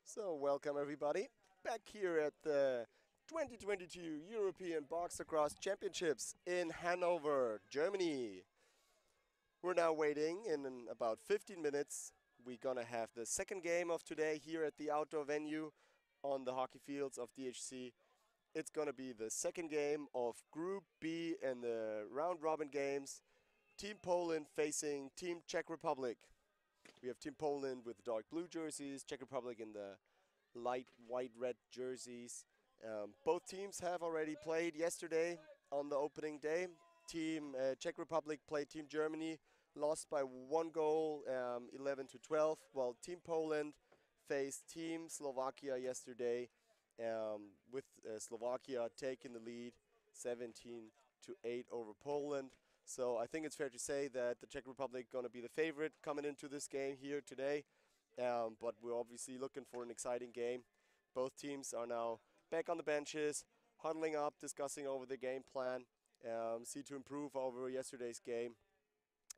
So, welcome everybody back here at the 2022 European Box Lacrosse Championships in Hanover, Germany. We're now waiting in about 15 minutes. We're gonna have the second game of today here at the outdoor venue on the hockey fields of DHC. It's gonna be the second game of Group B and the round robin games. Team Poland facing Team Czech Republic. We have Team Poland with the dark blue jerseys, Czech Republic in the light white red jerseys. Both teams have already played yesterday on the opening day. Team Czech Republic played Team Germany, lost by 1 goal, 11 to 12, while Team Poland faced Team Slovakia yesterday, with Slovakia taking the lead 17 to 8 over Poland. So I think it's fair to say that the Czech Republic going to be the favorite coming into this game here today. But we're obviously looking for an exciting game. Both teams are now back on the benches, huddling up, discussing over the game plan, see to improve over yesterday's game.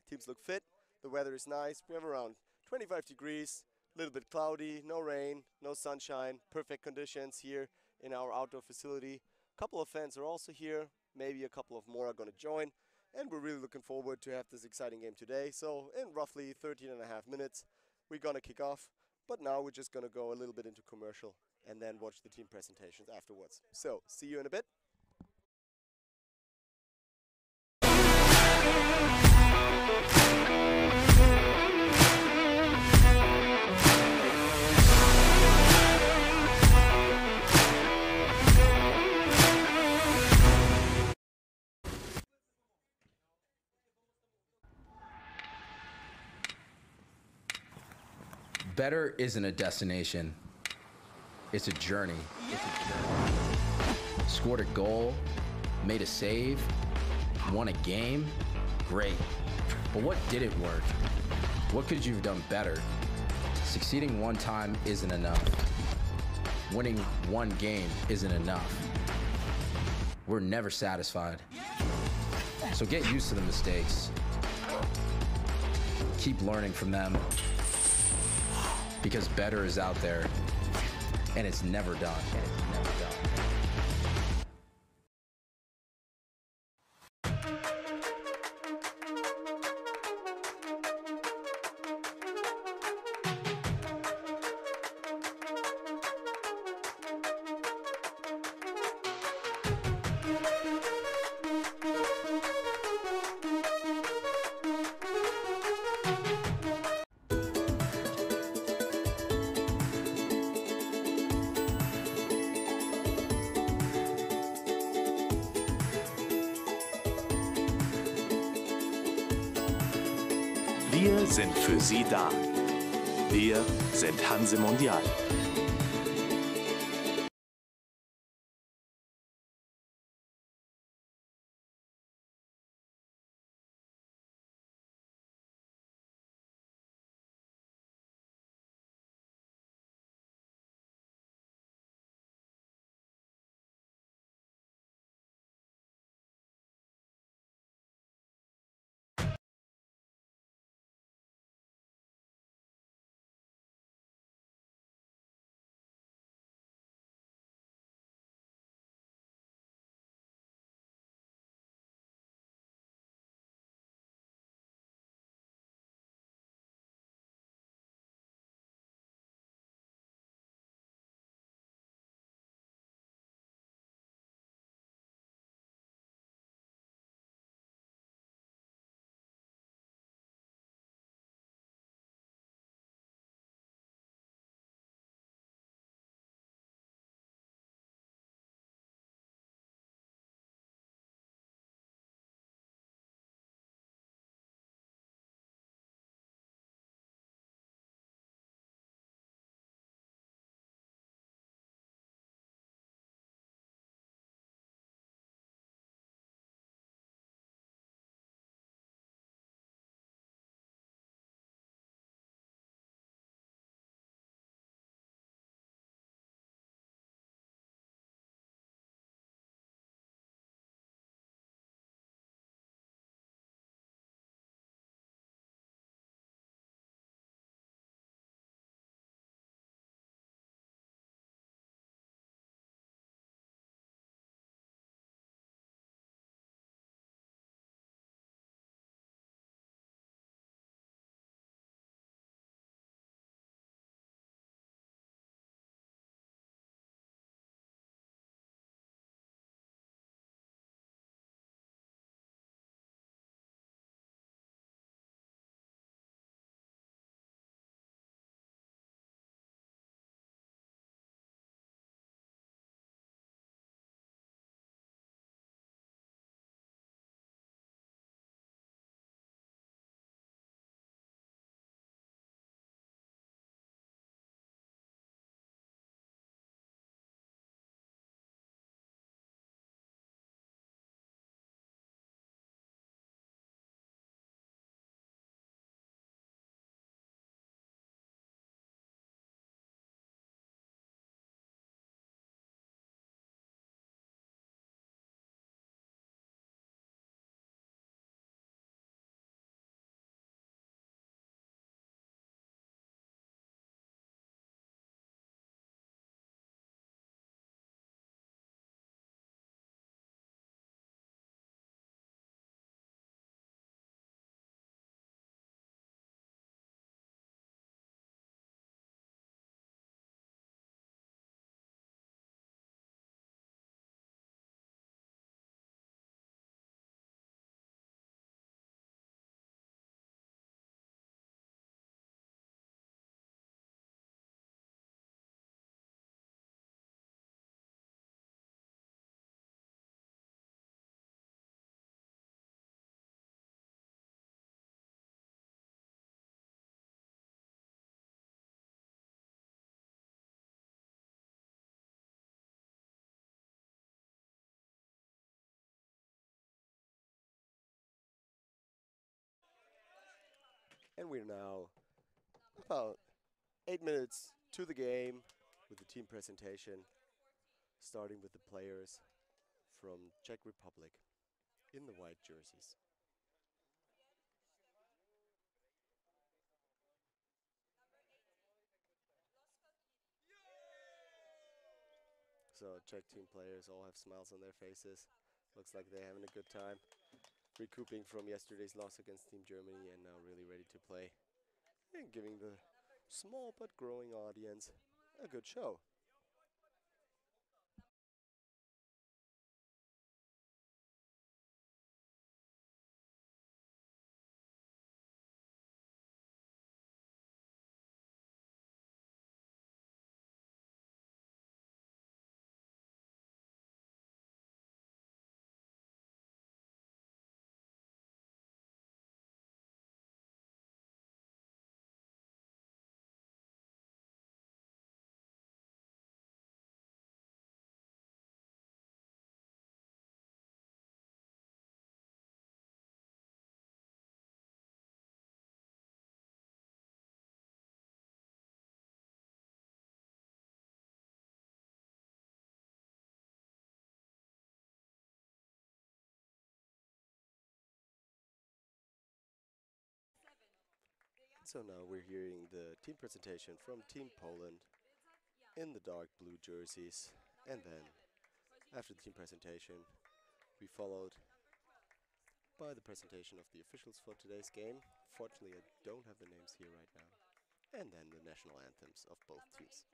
Teams look fit. The weather is nice. We have around 25 degrees, a little bit cloudy, no rain, no sunshine, perfect conditions here in our outdoor facility. A couple of fans are also here. Maybe a couple of more are going to join. And we're really looking forward to have this exciting game today. So in roughly 13 and a half minutes, we're going to kick off. But now we're just going to go a little bit into commercial and then watch the team presentations afterwards. So see you in a bit. Better isn't a destination, it's a journey. Scored a goal, made a save, won a game, great. But what didn't work? What could you have done better? Succeeding one time isn't enough. Winning one game isn't enough. We're never satisfied. So get used to the mistakes. Keep learning from them. Because better is out there, and it's never done. Wir sind für Sie da. Wir sind Hanse Mondial. And we're now about 8 minutes to the game with the team presentation, starting with the players from Czech Republic in the white jerseys. So Czech team players all have smiles on their faces. Looks like they're having a good time, recouping from yesterday's loss against Team Germany and now really ready to play and giving the small but growing audience a good show. So now we're hearing the team presentation from Team Poland in the dark blue jerseys. And then, after the team presentation, we followed by the presentation of the officials for today's game. Fortunately, I don't have the names here right now. And then the national anthems of both teams.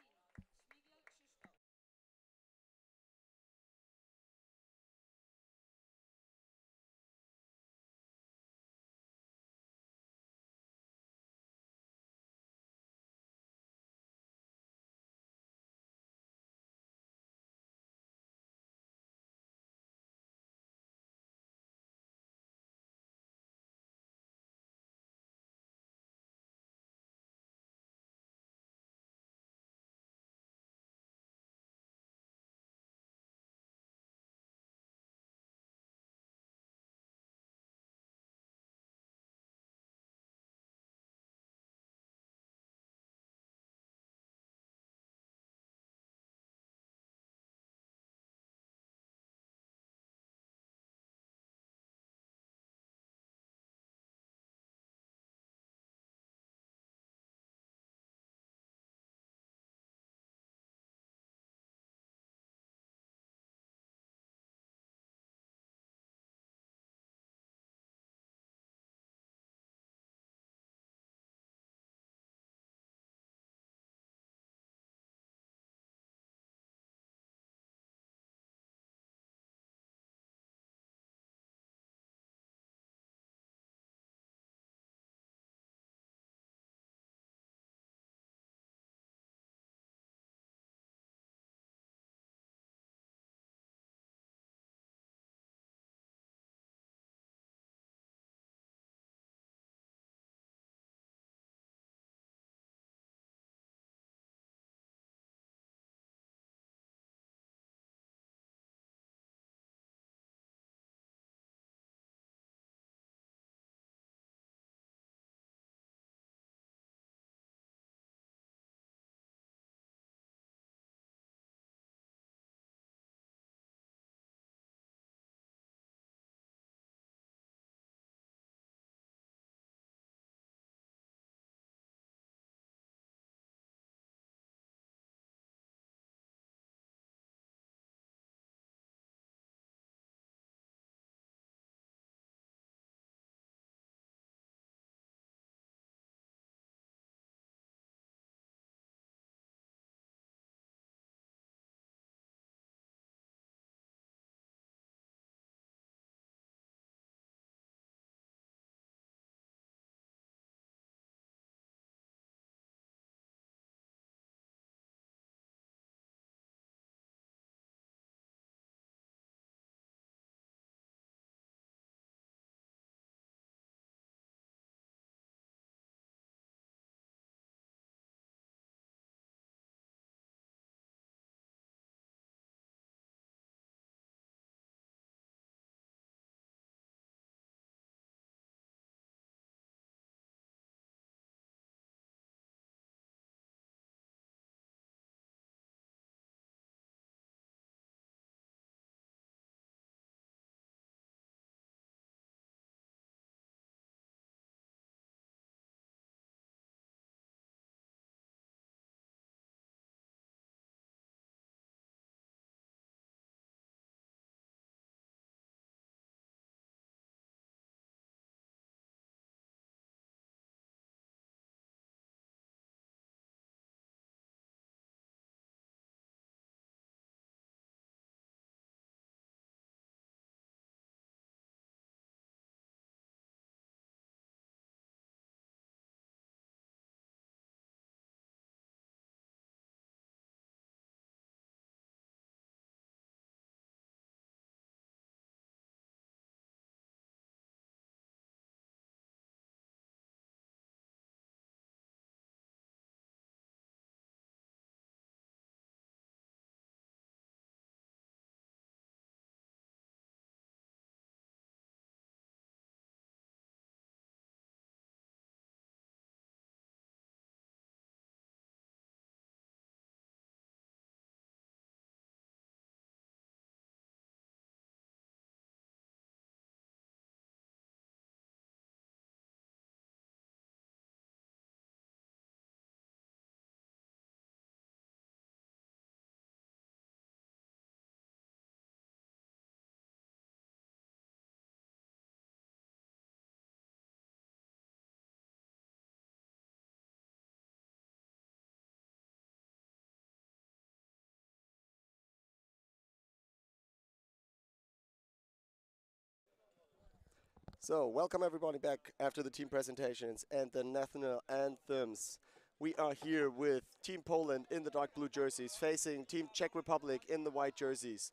So, welcome everybody back after the team presentations and the national anthems. We are here with Team Poland in the dark blue jerseys facing Team Czech Republic in the white jerseys.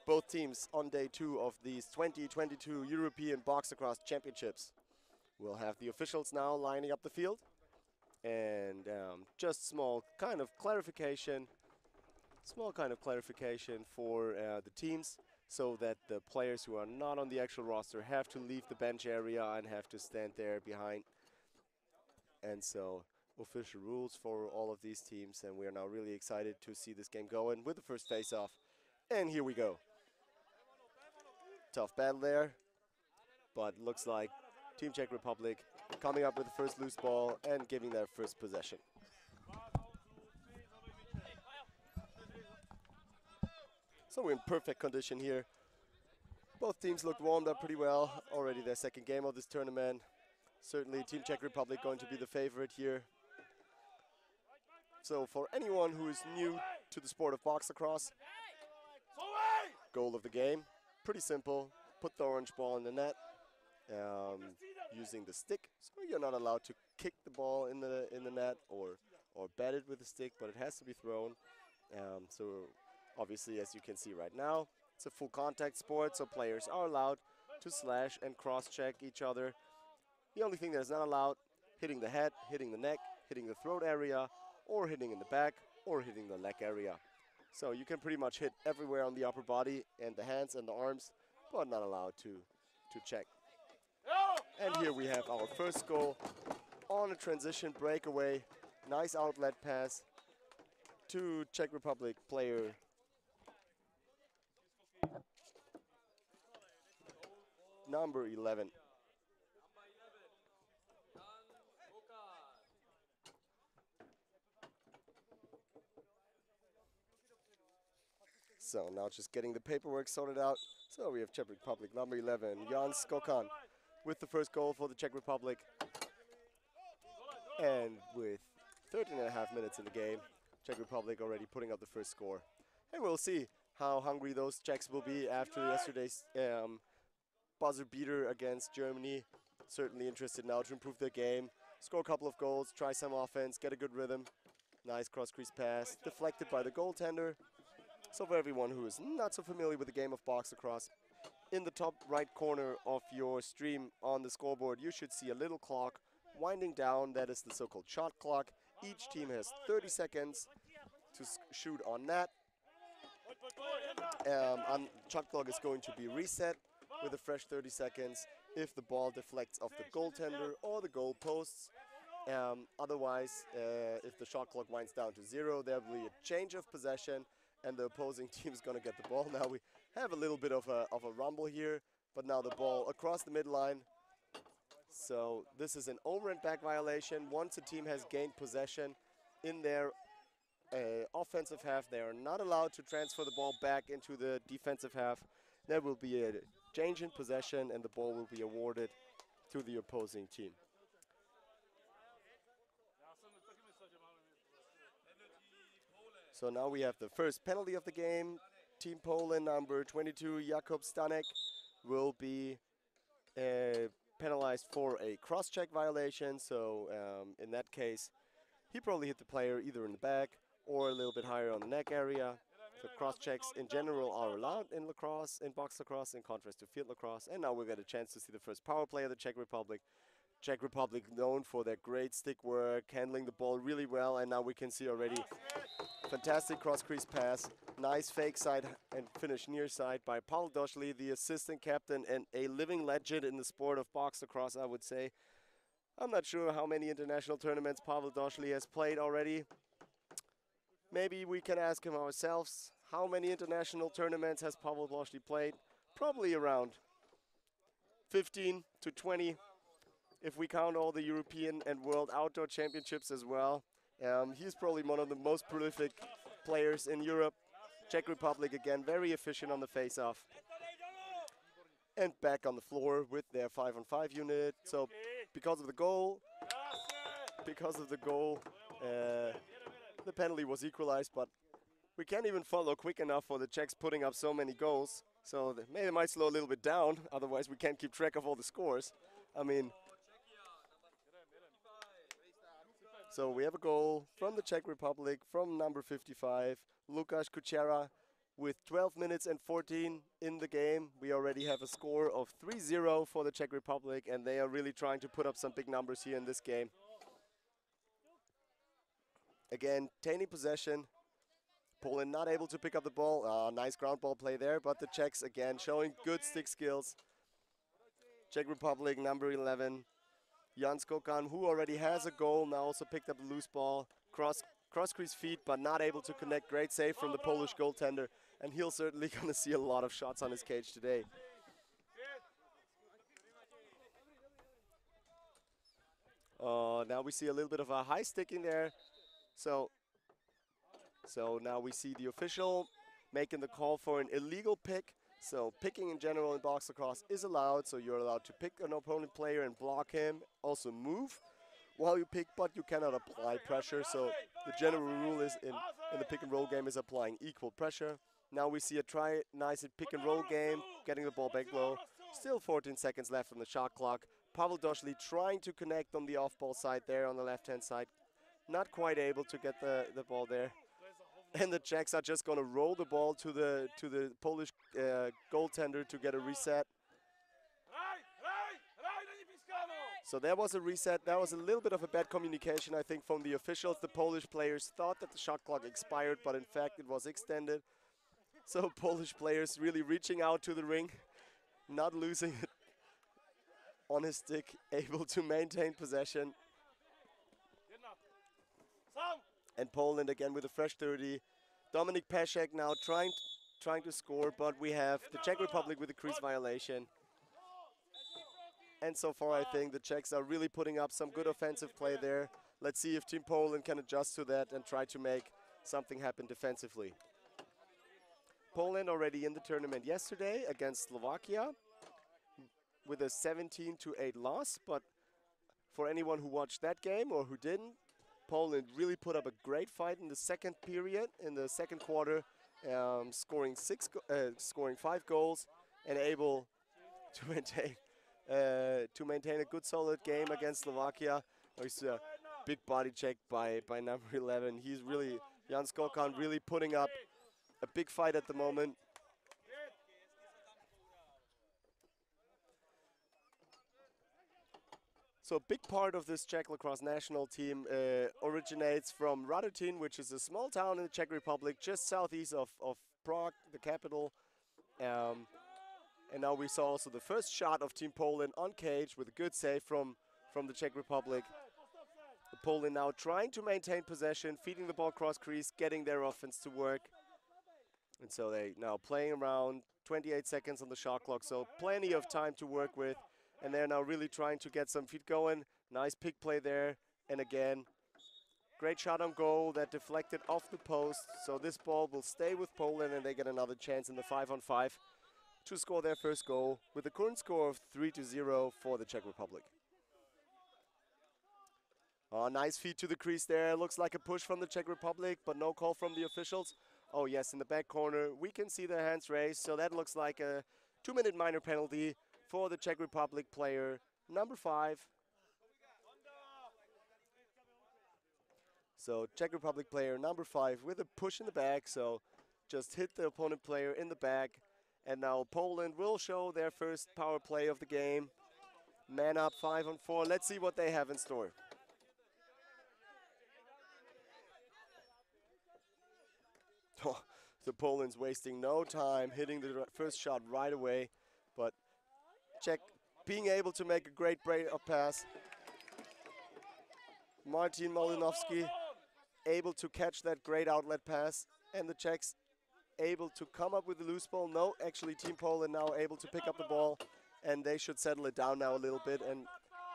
Both teams on day 2 of these 2022 European Box Lacrosse Championships. We'll have the officials now lining up the field. And just small kind of clarification for the teams, so that the players who are not on the actual roster have to leave the bench area and have to stand there behind. And so official rules for all of these teams, and we are now really excited to see this game going with the first face-off. And here we go. Tough battle there, but looks like Team Czech Republic coming up with the first loose ball and giving their first possession. So we're in perfect condition here. Both teams looked warmed up pretty well. Already their second game of this tournament. Certainly Team Czech Republic going to be the favorite here. So for anyone who is new to the sport of box lacrosse, goal of the game, pretty simple. Put the orange ball in the net using the stick. So you're not allowed to kick the ball in the net or bat it with the stick, but it has to be thrown. So obviously, as you can see right now, it's a full contact sport, so players are allowed to slash and cross-check each other. The only thing that is not allowed, hitting the head, hitting the neck, hitting the throat area, or hitting in the back, or hitting the leg area. So you can pretty much hit everywhere on the upper body and the hands and the arms, but not allowed to check. And here we have our first goal on a transition breakaway. Nice outlet pass to Czech Republic player number 11. So now just getting the paperwork sorted out. So we have Czech Republic number 11, Jan Skokan, with the first goal for the Czech Republic. And with 13.5 minutes in the game, Czech Republic already putting up the first score. And we'll see how hungry those Czechs will be after yesterday's buzzer beater against Germany. Certainly interested now to improve their game, score a couple of goals, try some offense, get a good rhythm. Nice cross-crease pass, deflected by the goaltender. So for everyone who is not so familiar with the game of box lacrosse, in the top right corner of your stream on the scoreboard, you should see a little clock winding down. That is the so-called shot clock. Each team has 30 seconds to shoot on net. Shot clock is going to be reset with a fresh 30 seconds if the ball deflects off the goaltender or the goal posts. Otherwise, if the shot clock winds down to 0, there will be a change of possession and the opposing team is going to get the ball. Now we have a little bit of a rumble here, but now the ball across the midline. So this is an over and back violation. Once a team has gained possession in their offensive half, they are not allowed to transfer the ball back into the defensive half. There will be a change in possession and the ball will be awarded to the opposing team. So now we have the first penalty of the game. Team Poland number 22, Jakub Stanek, will be penalized for a cross-check violation. So in that case, he probably hit the player either in the back or a little bit higher on the neck area. So cross-checks in general are allowed in lacrosse, in box lacrosse, in contrast to field lacrosse. And now we'll get a chance to see the first power play of the Czech Republic. Czech Republic known for their great stick work, handling the ball really well, and now we can see already fantastic cross-crease pass, nice fake side and finish near side by Pavel Doschli, the assistant captain and a living legend in the sport of box lacrosse, I would say. I'm not sure how many international tournaments Pavel Doschli has played already. Maybe we can ask him ourselves, how many international tournaments has Pavel Doschli played? Probably around 15 to 20. If we count all the European and World Outdoor Championships as well. He's probably one of the most prolific players in Europe. Czech Republic again, very efficient on the face-off. And back on the floor with their 5-on-5 unit. So because of the goal, the penalty was equalized, but we can't even follow quick enough for the Czechs putting up so many goals. So maybe it might slow a little bit down, otherwise we can't keep track of all the scores. I mean, so we have a goal from the Czech Republic, from number 55, Lukáš Kučera, with 12 minutes and 14 in the game. We already have a score of 3-0 for the Czech Republic, and they are really trying to put up some big numbers here in this game. Again, tiny possession. Poland not able to pick up the ball. Nice ground ball play there, but the Czechs again showing good stick skills. Czech Republic, number 11, Jan Skokan, who already has a goal, now also picked up the loose ball. Cross crease feet, but not able to connect. Great save from the Polish goaltender, and he'll certainly gonna see a lot of shots on his cage today. Now we see a little bit of a high sticking there. So now we see the official making the call for an illegal pick. So picking in general in box lacrosse is allowed. So you're allowed to pick an opponent player and block him. Also move while you pick, but you cannot apply pressure. So the general rule is in the pick and roll game is applying equal pressure. Now we see a nice pick and roll game, getting the ball back low. Still 14 seconds left on the shot clock. Pavel Doshli trying to connect on the off-ball side there on the left-hand side. Not quite able to get the ball there. And the Czechs are just going to roll the ball to the Polish goaltender to get a reset. So there was a reset. That was a little bit of a bad communication, I think, from the officials. The Polish players thought that the shot clock expired, but in fact it was extended. So Polish players really reaching out to the ring, not losing it on his stick, able to maintain possession. And Poland again with a fresh 30. Dominik Peszek now trying to score, but we have the Czech Republic with a crease violation. And so far I think the Czechs are really putting up some good offensive play there. Let's see if Team Poland can adjust to that and try to make something happen defensively. Poland already in the tournament yesterday against Slovakia with a 17-8 loss, but for anyone who watched that game or who didn't, Poland really put up a great fight in the second period, in the second quarter, scoring 5 goals and able to maintain a good solid game against Slovakia. It's a big body check by number 11. He's really, Jan Skokan, really putting up a big fight at the moment. So a big part of this Czech lacrosse national team originates from Radotín, which is a small town in the Czech Republic, just southeast of Prague, the capital. And now we saw also the first shot of Team Poland on cage with a good save from the Czech Republic. The Poland now trying to maintain possession, feeding the ball cross crease, getting their offense to work. And so they now playing around 28 seconds on the shot clock, so plenty of time to work with. And they're now really trying to get some feet going. Nice pick play there. And again, great shot on goal that deflected off the post. So this ball will stay with Poland and they get another chance in the 5-on-5 to score their first goal with a current score of 3-0 for the Czech Republic. Nice feed to the crease there. Looks like a push from the Czech Republic, but no call from the officials. Oh yes, in the back corner, we can see their hands raised. So that looks like a 2-minute minor penalty for the Czech Republic player, number 5. So Czech Republic player, number 5, with a push in the back. So just hit the opponent player in the back. And now Poland will show their first power play of the game. Man up, 5-on-4. Let's see what they have in store. Oh, so Poland's wasting no time, hitting the first shot right away. But Czech being able to make a great break-up pass. Martin Malinovsky able to catch that great outlet pass. And the Czechs able to come up with the loose ball. No, actually Team Poland now able to pick up the ball. And they should settle it down now a little bit and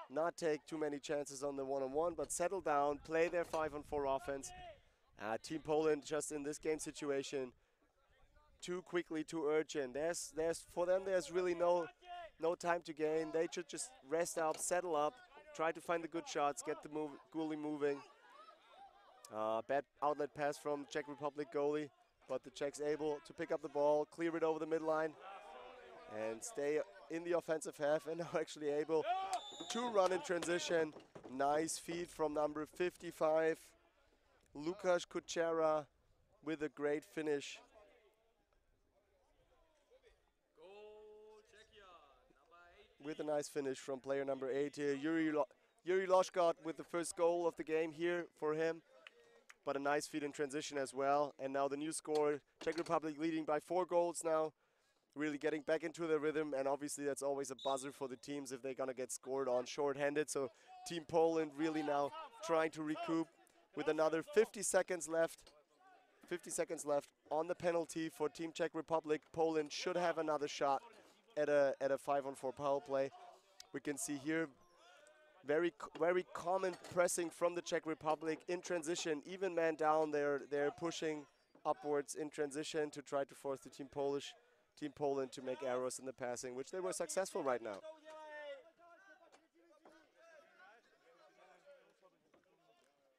not take too many chances on the one-on-one, but settle down, play their 5-on-4 offense. Team Poland just in this game situation too quickly, too urgent. For them there's really no time to gain. They should just rest up, settle up, try to find the good shots, get the goalie moving. Bad outlet pass from Czech Republic goalie, but the Czechs able to pick up the ball, clear it over the midline, and stay in the offensive half, and are actually able to run in transition. Nice feed from number 55, Lukasz Kuchera, with a great finish. With a nice finish from player number 8 here. Yuri Loshkot with the first goal of the game here for him. But a nice feed in transition as well. And now the new score, Czech Republic leading by 4 goals now. Really getting back into the rhythm, and obviously that's always a buzzer for the teams if they're gonna get scored on short-handed. So Team Poland really now trying to recoup with another 50 seconds left. 50 seconds left on the penalty for Team Czech Republic. Poland should have another shot at a 5-on-4 power play. We can see here very common pressing from the Czech Republic in transition. Even man down, they're pushing upwards in transition to try to force the Team Poland to make errors in the passing, which they were successful right now.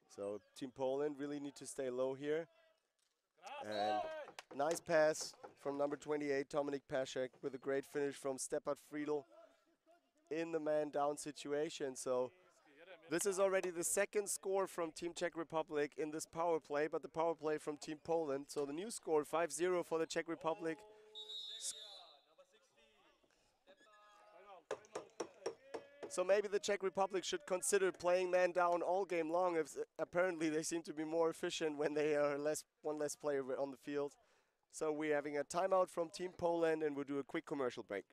So Team Poland really need to stay low here. And nice pass from number 28, Dominik Paszek, with a great finish from Stepat Friedl in the man down situation. So this is already the second score from Team Czech Republic in this power play, but the power play from Team Poland. So the new score, 5-0 for the Czech Republic. So maybe the Czech Republic should consider playing man down all game long. If apparently they seem to be more efficient when they are one less player on the field. So we're having a timeout from Team Poland, and we'll do a quick commercial break.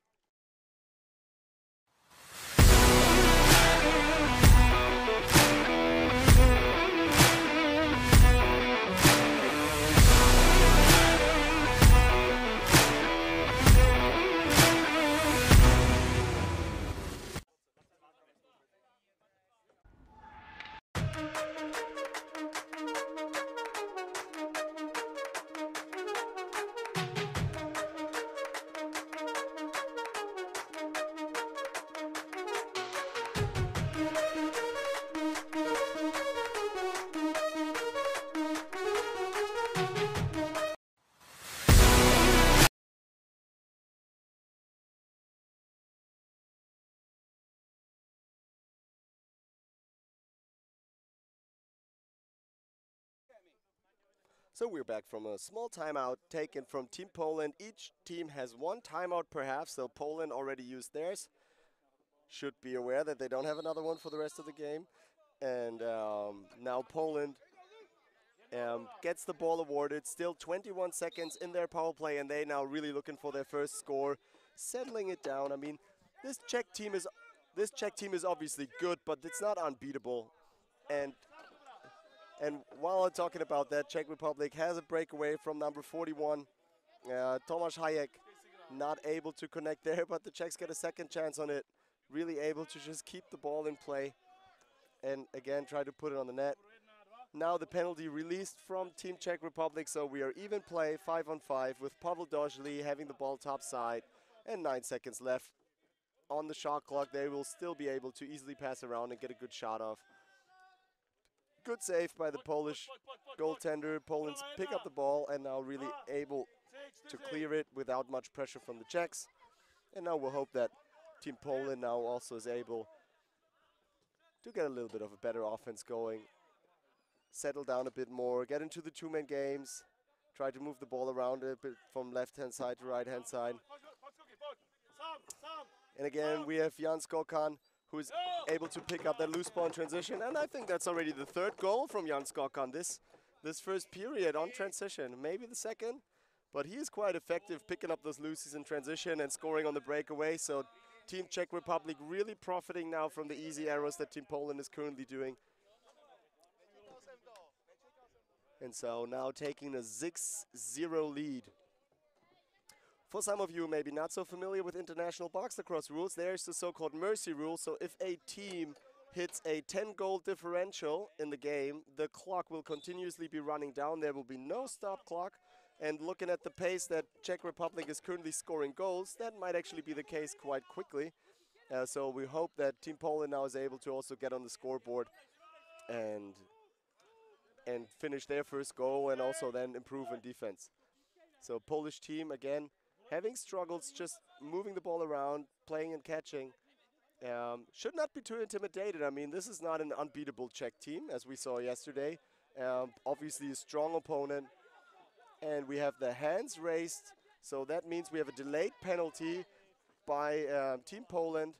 So we're back from a small timeout taken from Team Poland. Each team has 1 timeout per half, so Poland already used theirs. Should be aware that they don't have another one for the rest of the game. And now Poland gets the ball awarded. Still 21 seconds in their power play, and they now really looking for their first score, settling it down. I mean, this Czech team is obviously good, but it's not unbeatable. And while I'm talking about that, Czech Republic has a breakaway from number 41. Tomáš Hayek not able to connect there, but the Czechs get a second chance on it. Really able to just keep the ball in play and again try to put it on the net. Now the penalty released from Team Czech Republic, so we are even play, 5-on-5, with Pavel Dožlý having the ball top side and 9 seconds left on the shot clock. They will still be able to easily pass around and get a good shot off. Good save by the Polish goaltender. Poland's pick up the ball and now really able to clear it without much pressure from the Czechs. And now we'll hope that Team Poland now also is able to get a little bit of a better offense going, settle down a bit more, get into the 2-man games, try to move the ball around a bit from left-hand side to right-hand side. And again, we have Jan Skokan, who is able to pick up that loose ball in transition. And I think that's already the 3rd goal from Jan Skokan this first period on transition. Maybe the 2nd, but he is quite effective picking up those loosies in transition and scoring on the breakaway. So Team Czech Republic really profiting now from the easy arrows that Team Poland is currently doing. And so now taking a 6-0 lead. For some of you maybe not so familiar with international box lacrosse rules, there's the so-called mercy rule. So if a team hits a 10-goal differential in the game, the clock will continuously be running down. There will be no stop clock. And looking at the pace that Czech Republic is currently scoring goals, that might actually be the case quite quickly. So we hope that Team Poland now is able to also get on the scoreboard and finish their first goal and also then improve in defense. So Polish team again having struggles just moving the ball around, playing and catching. Should not be too intimidated. I mean, this is not an unbeatable Czech team, as we saw yesterday. Obviously a strong opponent. And we have the hands raised, so that means we have a delayed penalty by Team Poland,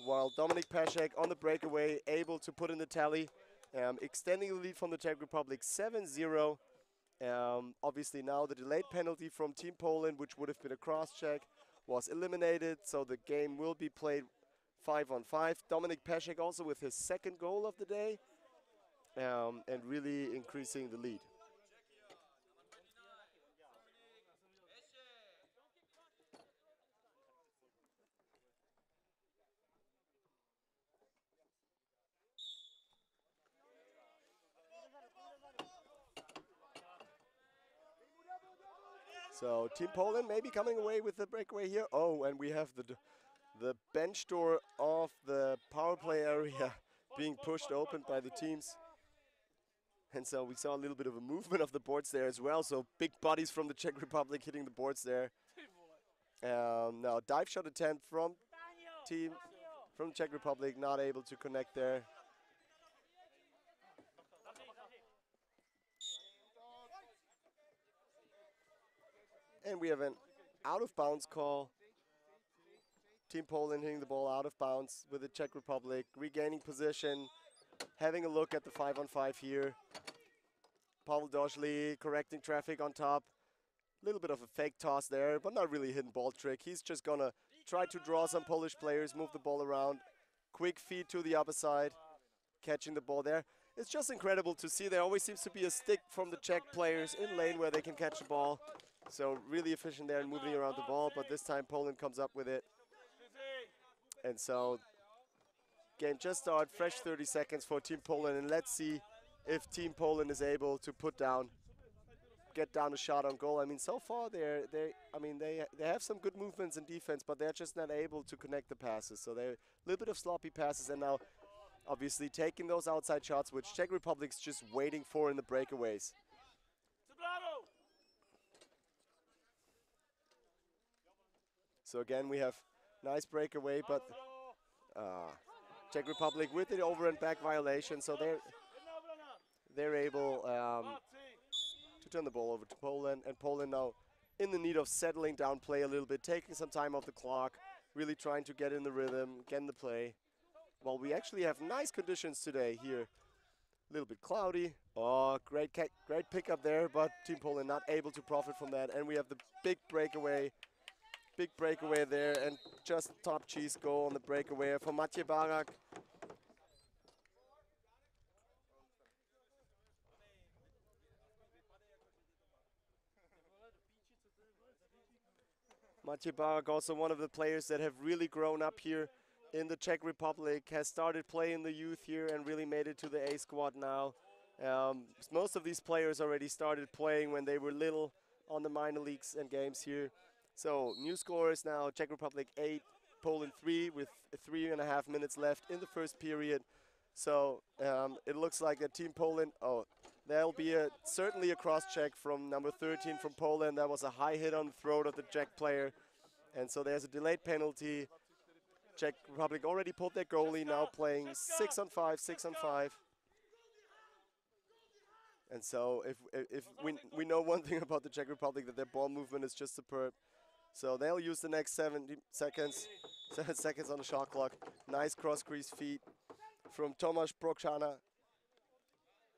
while Dominik Peszek on the breakaway, able to put in the tally, extending the lead from the Czech Republic 7-0. Obviously now the delayed penalty from Team Poland, which would have been a cross-check, was eliminated, so the game will be played 5-on-5. Dominik Peszek also with his second goal of the day, and really increasing the lead. So Team Poland maybe coming away with the breakaway here. Oh, and we have the bench door of the power play area being pushed open by the teams. And so we saw a little bit of a movement of the boards there as well. So big bodies from the Czech Republic hitting the boards there. Now dive shot attempt from the Czech Republic, not able to connect there. And we have an out-of-bounds call. Team Poland hitting the ball out of bounds with the Czech Republic, regaining position, having a look at the 5-on-5 here. Pavel Doshli correcting traffic on top. A little bit of a fake toss there, but not really a hidden ball trick. He's just gonna try to draw some Polish players, move the ball around. Quick feed to the upper side, catching the ball there. It's just incredible to see. There always seems to be a stick from the Czech players in lane where they can catch the ball. So really efficient there in moving around the ball, but this time Poland comes up with it. And so game just started, fresh 30 seconds for Team Poland, and let's see if Team Poland is able to get down a shot on goal. I mean, so far they have some good movements in defense, but they're just not able to connect the passes. So they're a little bit of sloppy passes, and now obviously taking those outside shots, which Czech Republic's just waiting for in the breakaways. So again, we have nice breakaway, but Czech Republic with the over and back violation, so they're able to turn the ball over to Poland, and Poland now in the need of settling down play a little bit, taking some time off the clock, really trying to get in the rhythm, get in the play. Well, we actually have nice conditions today here. A little bit cloudy. Oh, great pickup there, but Team Poland not able to profit from that, and we have the big breakaway there, and just top cheese goal on the breakaway for Maciej Barak. Maciej Barak, also one of the players that have really grown up here in the Czech Republic, has started playing the youth here and really made it to the A squad now. Most of these players already started playing when they were little on the minor leagues and games here. So new scores now, Czech Republic 8, Poland 3, with 3.5 minutes left in the first period. So it looks like that Team Poland, there'll be certainly a cross-check from number 13 from Poland. That was a high hit on the throat of the Czech player. And so there's a delayed penalty. Czech Republic already pulled their goalie, now playing 6-on-5. And so if we know one thing about the Czech Republic, that their ball movement is just superb. So they'll use the next 7 seconds on the shot clock. Nice cross-crease feed from Tomáš Prokšana.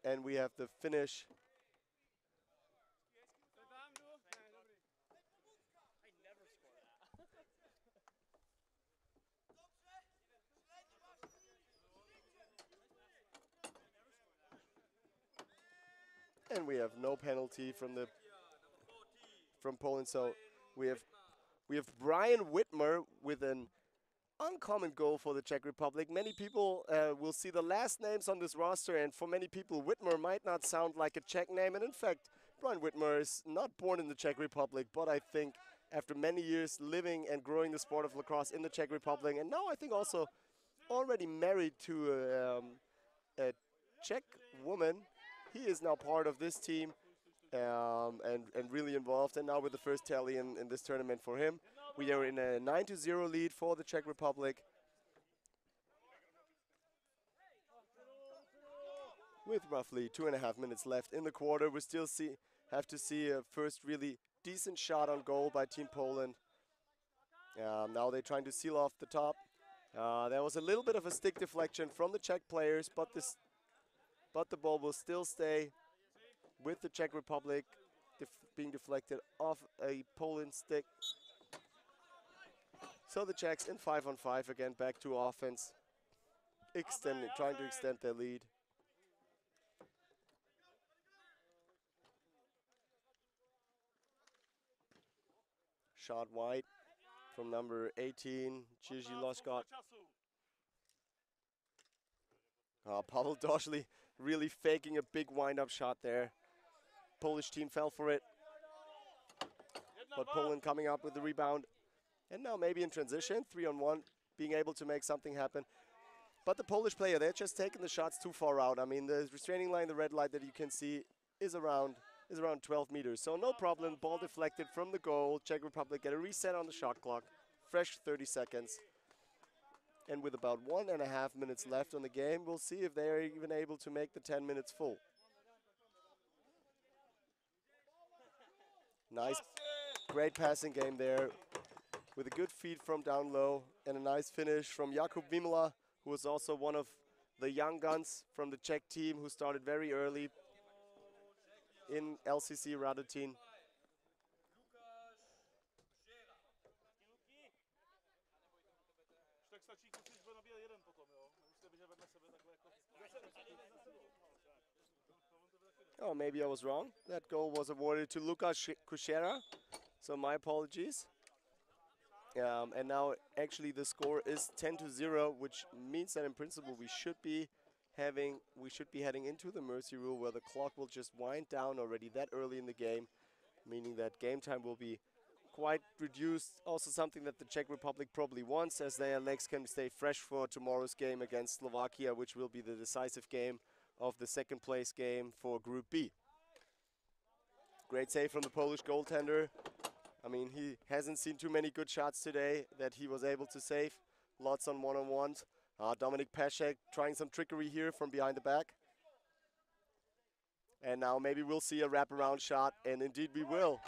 And we have the finish. And we have no penalty from Poland. So we have Brian Whitmer with an uncommon goal for the Czech Republic. Many people will see the last names on this roster, and for many people, Whitmer might not sound like a Czech name. And in fact, Brian Whitmer is not born in the Czech Republic, but I think after many years living and growing the sport of lacrosse in the Czech Republic, and now I think also already married to a Czech woman, he is now part of this team. and really involved. And now with the first tally in this tournament for him, we are in a 9-0 lead for the Czech Republic. With roughly 2.5 minutes left in the quarter, we still have to see a first really decent shot on goal by Team Poland. Now they're trying to seal off the top. There was a little bit of a stick deflection from the Czech players, but the ball will still stay with the Czech Republic, being deflected off a Poland stick. So the Czechs in 5-on-5 again, back to offense, trying to extend their lead. Shot wide from number 18, Jiří Loskot. Pavel Doshli really faking a big wind-up shot there. Polish team fell for it, but Poland coming up with the rebound. And now maybe in transition, 3-on-1, being able to make something happen. But the Polish player, they're just taking the shots too far out. I mean, the restraining line, the red light that you can see is around 12 meters. So no problem, ball deflected from the goal. Czech Republic get a reset on the shot clock. Fresh 30 seconds. And with about 1.5 minutes left on the game, we'll see if they're even able to make the 10 minutes full. Nice, great passing game there with a good feed from down low and a nice finish from Jakub Vimla, who was also one of the young guns from the Czech team who started very early in LCC Radotín. Oh, maybe I was wrong. That goal was awarded to Lukáš Kušera, so my apologies. And now actually the score is 10-0, which means that in principle we should be heading into the mercy rule where the clock will just wind down already that early in the game, meaning that game time will be quite reduced. Also something that the Czech Republic probably wants, as their legs can stay fresh for tomorrow's game against Slovakia, which will be the decisive game of the second place game for Group B. Great save from the Polish goaltender. I mean, he hasn't seen too many good shots today that he was able to save. Lots on one-on-ones. Dominik Peszek trying some trickery here from behind the back. And now maybe we'll see a wraparound shot, and indeed we will.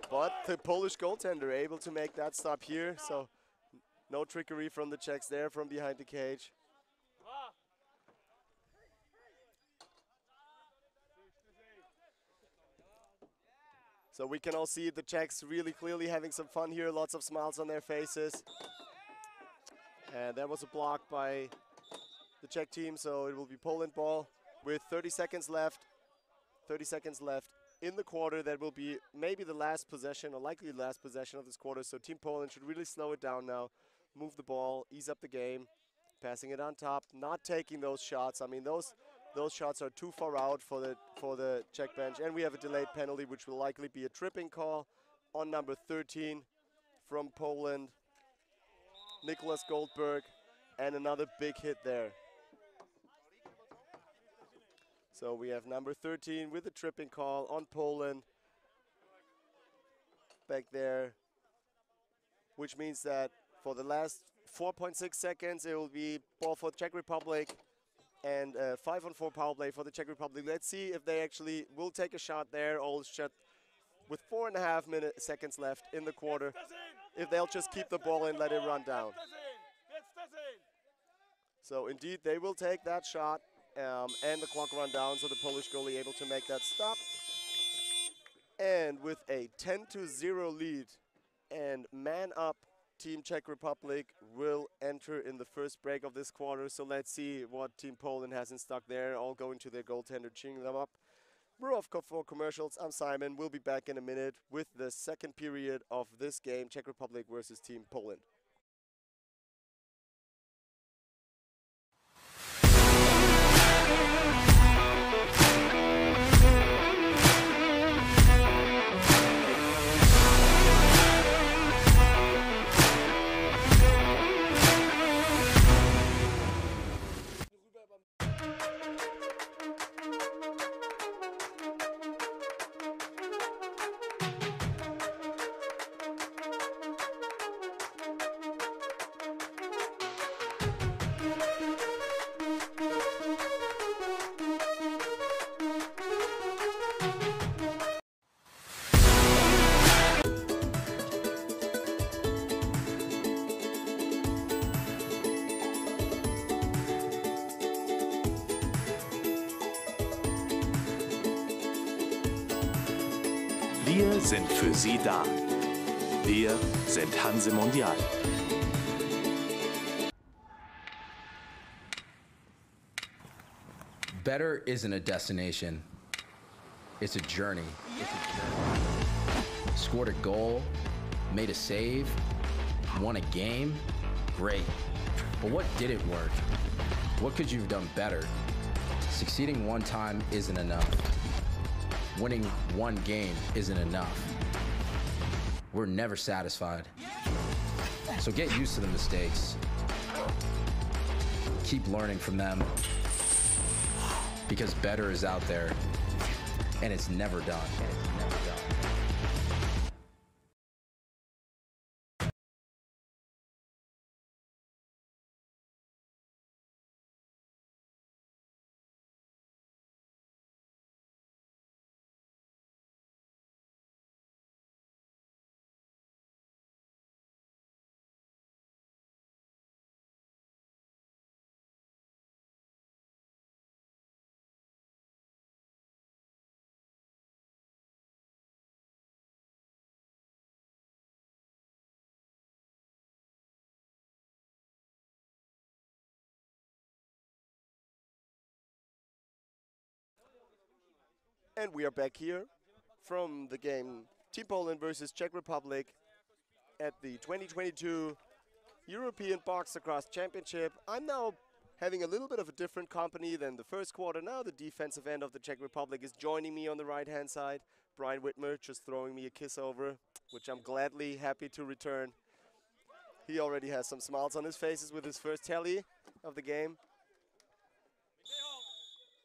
But the Polish goaltender able to make that stop here, so no trickery from the Czechs there from behind the cage. So we can all see the Czechs really clearly having some fun here, lots of smiles on their faces. And that was a block by the Czech team, so it will be Poland ball with 30 seconds left. 30 seconds left in the quarter. That will be maybe the last possession, or likely the last possession of this quarter. So Team Poland should really slow it down now, move the ball, ease up the game, passing it on top, not taking those shots. I mean, those shots are too far out for the Czech bench. And we have a delayed penalty, which will likely be a tripping call on number 13 from Poland, Nicholas Goldberg, and another big hit there. So we have number 13 with a tripping call on Poland back there, which means that for the last 4.6 seconds it will be ball for the Czech Republic and 5-on-4 power play for the Czech Republic. Let's see if they actually will take a shot there, all shot with 4.5 seconds left in the quarter. If they'll just keep the ball and let it run down. So indeed they will take that shot. And the clock run down, so the Polish goalie able to make that stop. And with a 10-0 lead and man up, Team Czech Republic will enter in the first break of this quarter. So let's see what Team Poland has in stock there, all going to their goaltender, cheering them up. We're off for commercials. I'm Simon. We'll be back in a minute with the second period of this game, Czech Republic versus Team Poland. Wir sind für Sie da. Wir sind Hanse Mondial. Better isn't a destination. It's a journey. Scored a goal, made a save, won a game, great. But what didn't work? What could you have done better? Succeeding one time isn't enough. Winning one game isn't enough. We're never satisfied. So get used to the mistakes. Keep learning from them. Because better is out there, and it's never done. And we are back here from the game Team Poland versus Czech Republic at the 2022 European Box Lacrosse Championship. I'm now having a little bit of a different company than the first quarter. Now the defensive end of the Czech Republic is joining me on the right-hand side. Brian Whitmer just throwing me a kiss over, which I'm gladly happy to return. He already has some smiles on his faces with his first tally of the game.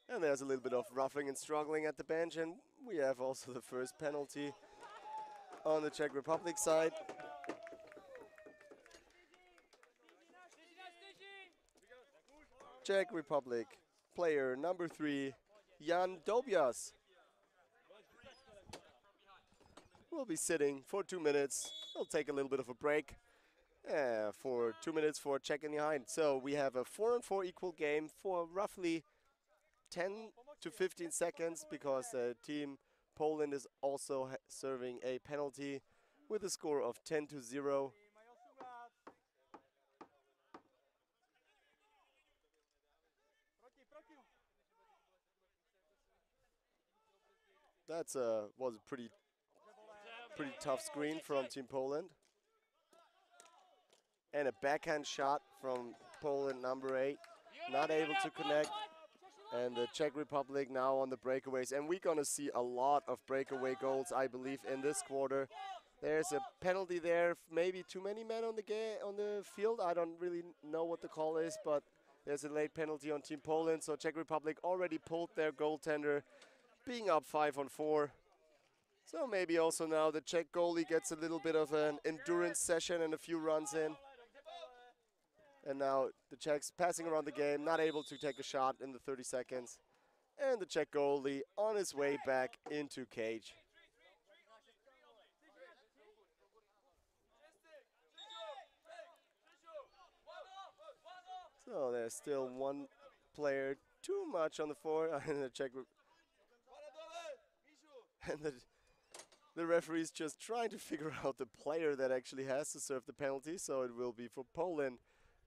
And there's a little bit of roughing and struggling at the bench, and we have also the first penalty on the Czech Republic side. Czech Republic player number 3, Jan Dobias, will be sitting for 2 minutes. He'll take a little bit of a break for 2 minutes for Czech in behind. So we have a 4-on-4 equal game for roughly 10 to 15 seconds, because Team Poland is also serving a penalty with a score of 10-0. That was a pretty tough screen from Team Poland. And a backhand shot from Poland number 8, not able to connect. And the Czech Republic now on the breakaways. And we're going to see a lot of breakaway goals, I believe, in this quarter. There's a penalty there, maybe too many men on the field. I don't really know what the call is, but there's a late penalty on Team Poland. So Czech Republic already pulled their goaltender, being up 5-on-4. So maybe also now the Czech goalie gets a little bit of an endurance session and a few runs in. And now the Czechs passing around the game, not able to take a shot in the 30 seconds. And the Czech goalie on his way back into cage. So there's still one player too much on the floor. And the Czech and the referee's just trying to figure out the player that actually has to serve the penalty. So it will be for Poland.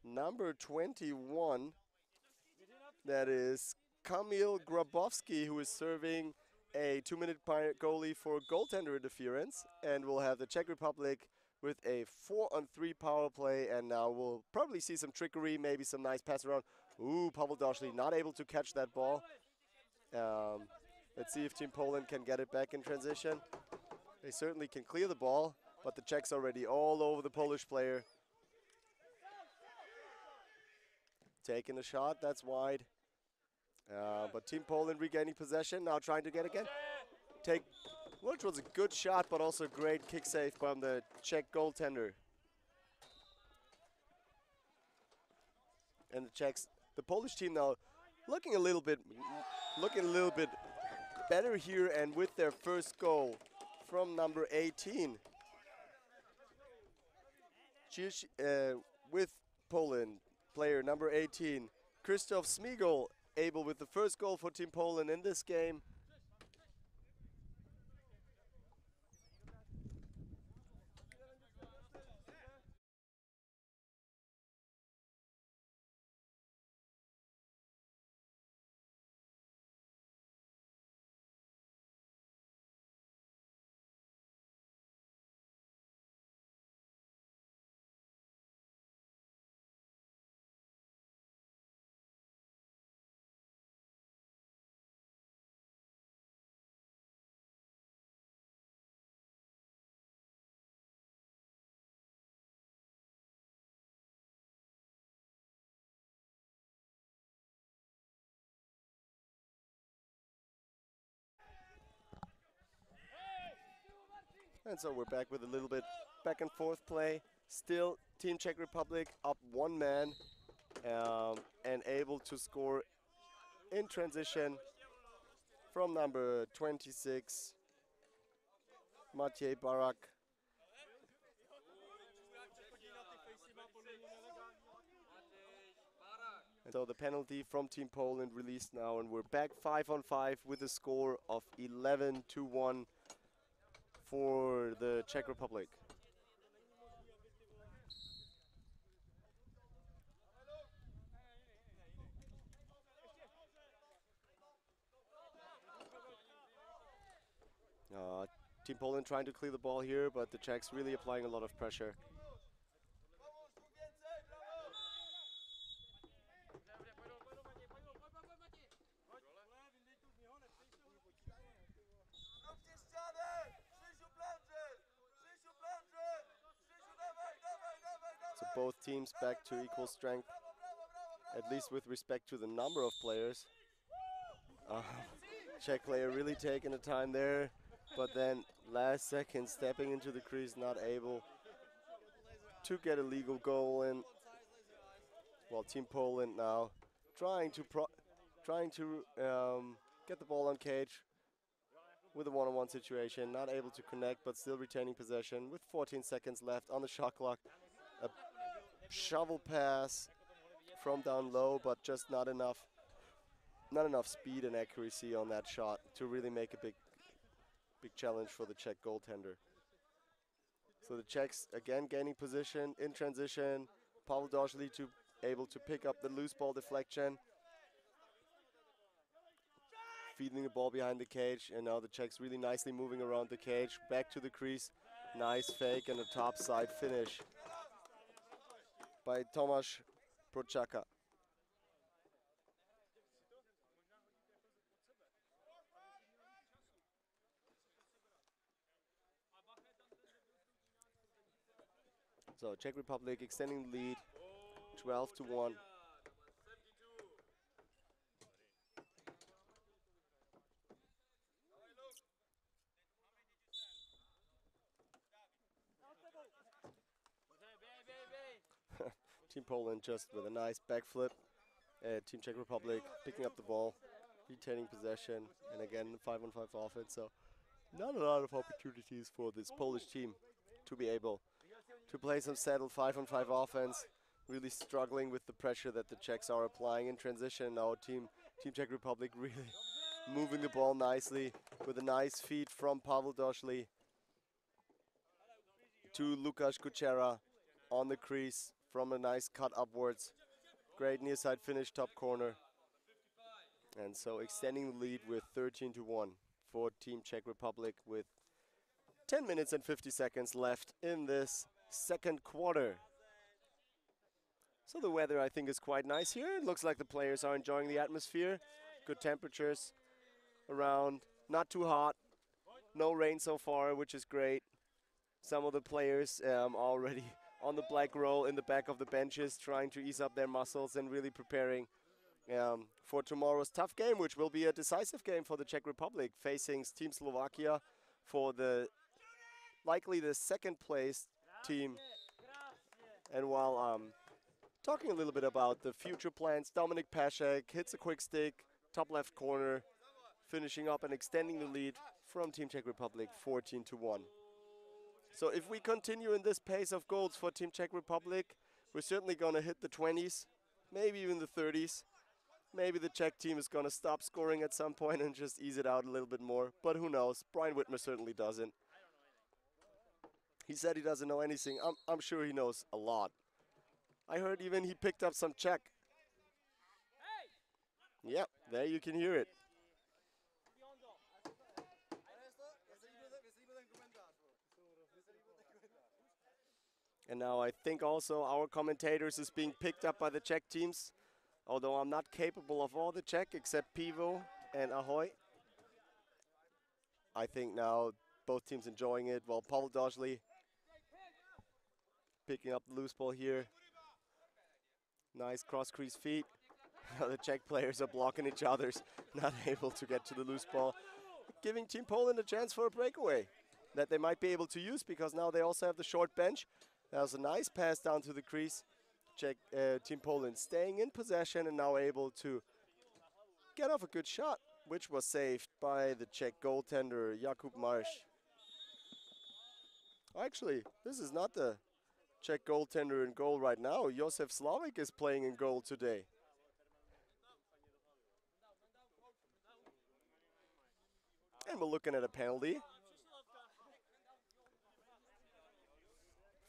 Number 21, that is Kamil Grabowski, who is serving a 2-minute goalie for goaltender interference, and we'll have the Czech Republic with a 4-on-3 power play, and now we'll probably see some trickery, maybe some nice pass around. Ooh, Pavel Doshli not able to catch that ball. Let's see if Team Poland can get it back in transition. They certainly can clear the ball, but the Czechs already all over the Polish player. Taking a shot, that's wide. But Team Poland regaining possession, now trying to get again. Which was a good shot, but also a great kick save from the Czech goaltender. And the Polish team now looking a little bit better here, and with their first goal from number 18. With Poland, player number 18, Krzysztof Smigol, able with the first goal for Team Poland in this game. And so we're back with a little bit back and forth play. Still, Team Czech Republic up one man and able to score in transition from number 26, Matěj Barak. And so the penalty from Team Poland released now, and we're back 5-on-5 with a score of 11-1 for the Czech Republic. Team Poland trying to clear the ball here, but the Czechs really applying a lot of pressure. So both teams back to equal strength, at least with respect to the number of players. Czech player really taking the time there, but then last second stepping into the crease, not able to get a legal goal in. Well, Team Poland now trying to get the ball on cage with a one-on-one situation, not able to connect, but still retaining possession with 14 seconds left on the shot clock. A shovel pass from down low, but just not enough speed and accuracy on that shot to really make a big challenge for the Czech goaltender. So the Czechs again gaining position in transition. Pavel Doshli able to pick up the loose ball deflection, feeding the ball behind the cage, and now the Czechs really nicely moving around the cage, back to the crease. Nice fake and a top side finish by Tomáš Procházka. So Czech Republic extending the lead, 12-1. Team Poland just with a nice backflip. Team Czech Republic picking up the ball, retaining possession, and again 5-on-5 offense. So not a lot of opportunities for this Polish team to be able to play some settled 5-on-5 offense. Really struggling with the pressure that the Czechs are applying in transition. Now Team Czech Republic really moving the ball nicely with a nice feed from Pavel Doshli to Lukáš Kučera on the crease from a nice cut upwards. Great near side finish, top corner. And so extending the lead with 13-1 for Team Czech Republic with 10 minutes and 50 seconds left in this second quarter. So the weather, I think, is quite nice here. It looks like the players are enjoying the atmosphere. Good temperatures around, not too hot. No rain so far, which is great. Some of the players already on the black roll in the back of the benches, trying to ease up their muscles and really preparing for tomorrow's tough game, which will be a decisive game for the Czech Republic, facing Team Slovakia for likely the second place team. And while talking a little bit about the future plans, Dominik Pashek hits a quick stick, top left corner, finishing up and extending the lead from Team Czech Republic 14-1. So if we continue in this pace of goals for Team Czech Republic, we're certainly going to hit the 20s, maybe even the 30s. Maybe the Czech team is going to stop scoring at some point and just ease it out a little bit more. But who knows? Brian Whitmer certainly doesn't. He said he doesn't know anything. I'm sure he knows a lot. I heard even he picked up some Czech. Yep, there you can hear it. And now I think also our commentators is being picked up by the Czech teams, although I'm not capable of all the Czech except Pivo and Ahoy. I think now both teams enjoying it, while Pavel Doshli picking up the loose ball here. Nice cross crease feet. The Czech players are blocking each other's, not able to get to the loose ball, giving Team Poland a chance for a breakaway. that they might be able to use, because now they also have the short bench. That was a nice pass down to the crease. Czech Team Poland staying in possession and now able to get off a good shot, which was saved by the Czech goaltender Jakub Marš. Actually, this is not the Czech goaltender in goal right now. Josef Slavik is playing in goal today. And we're looking at a penalty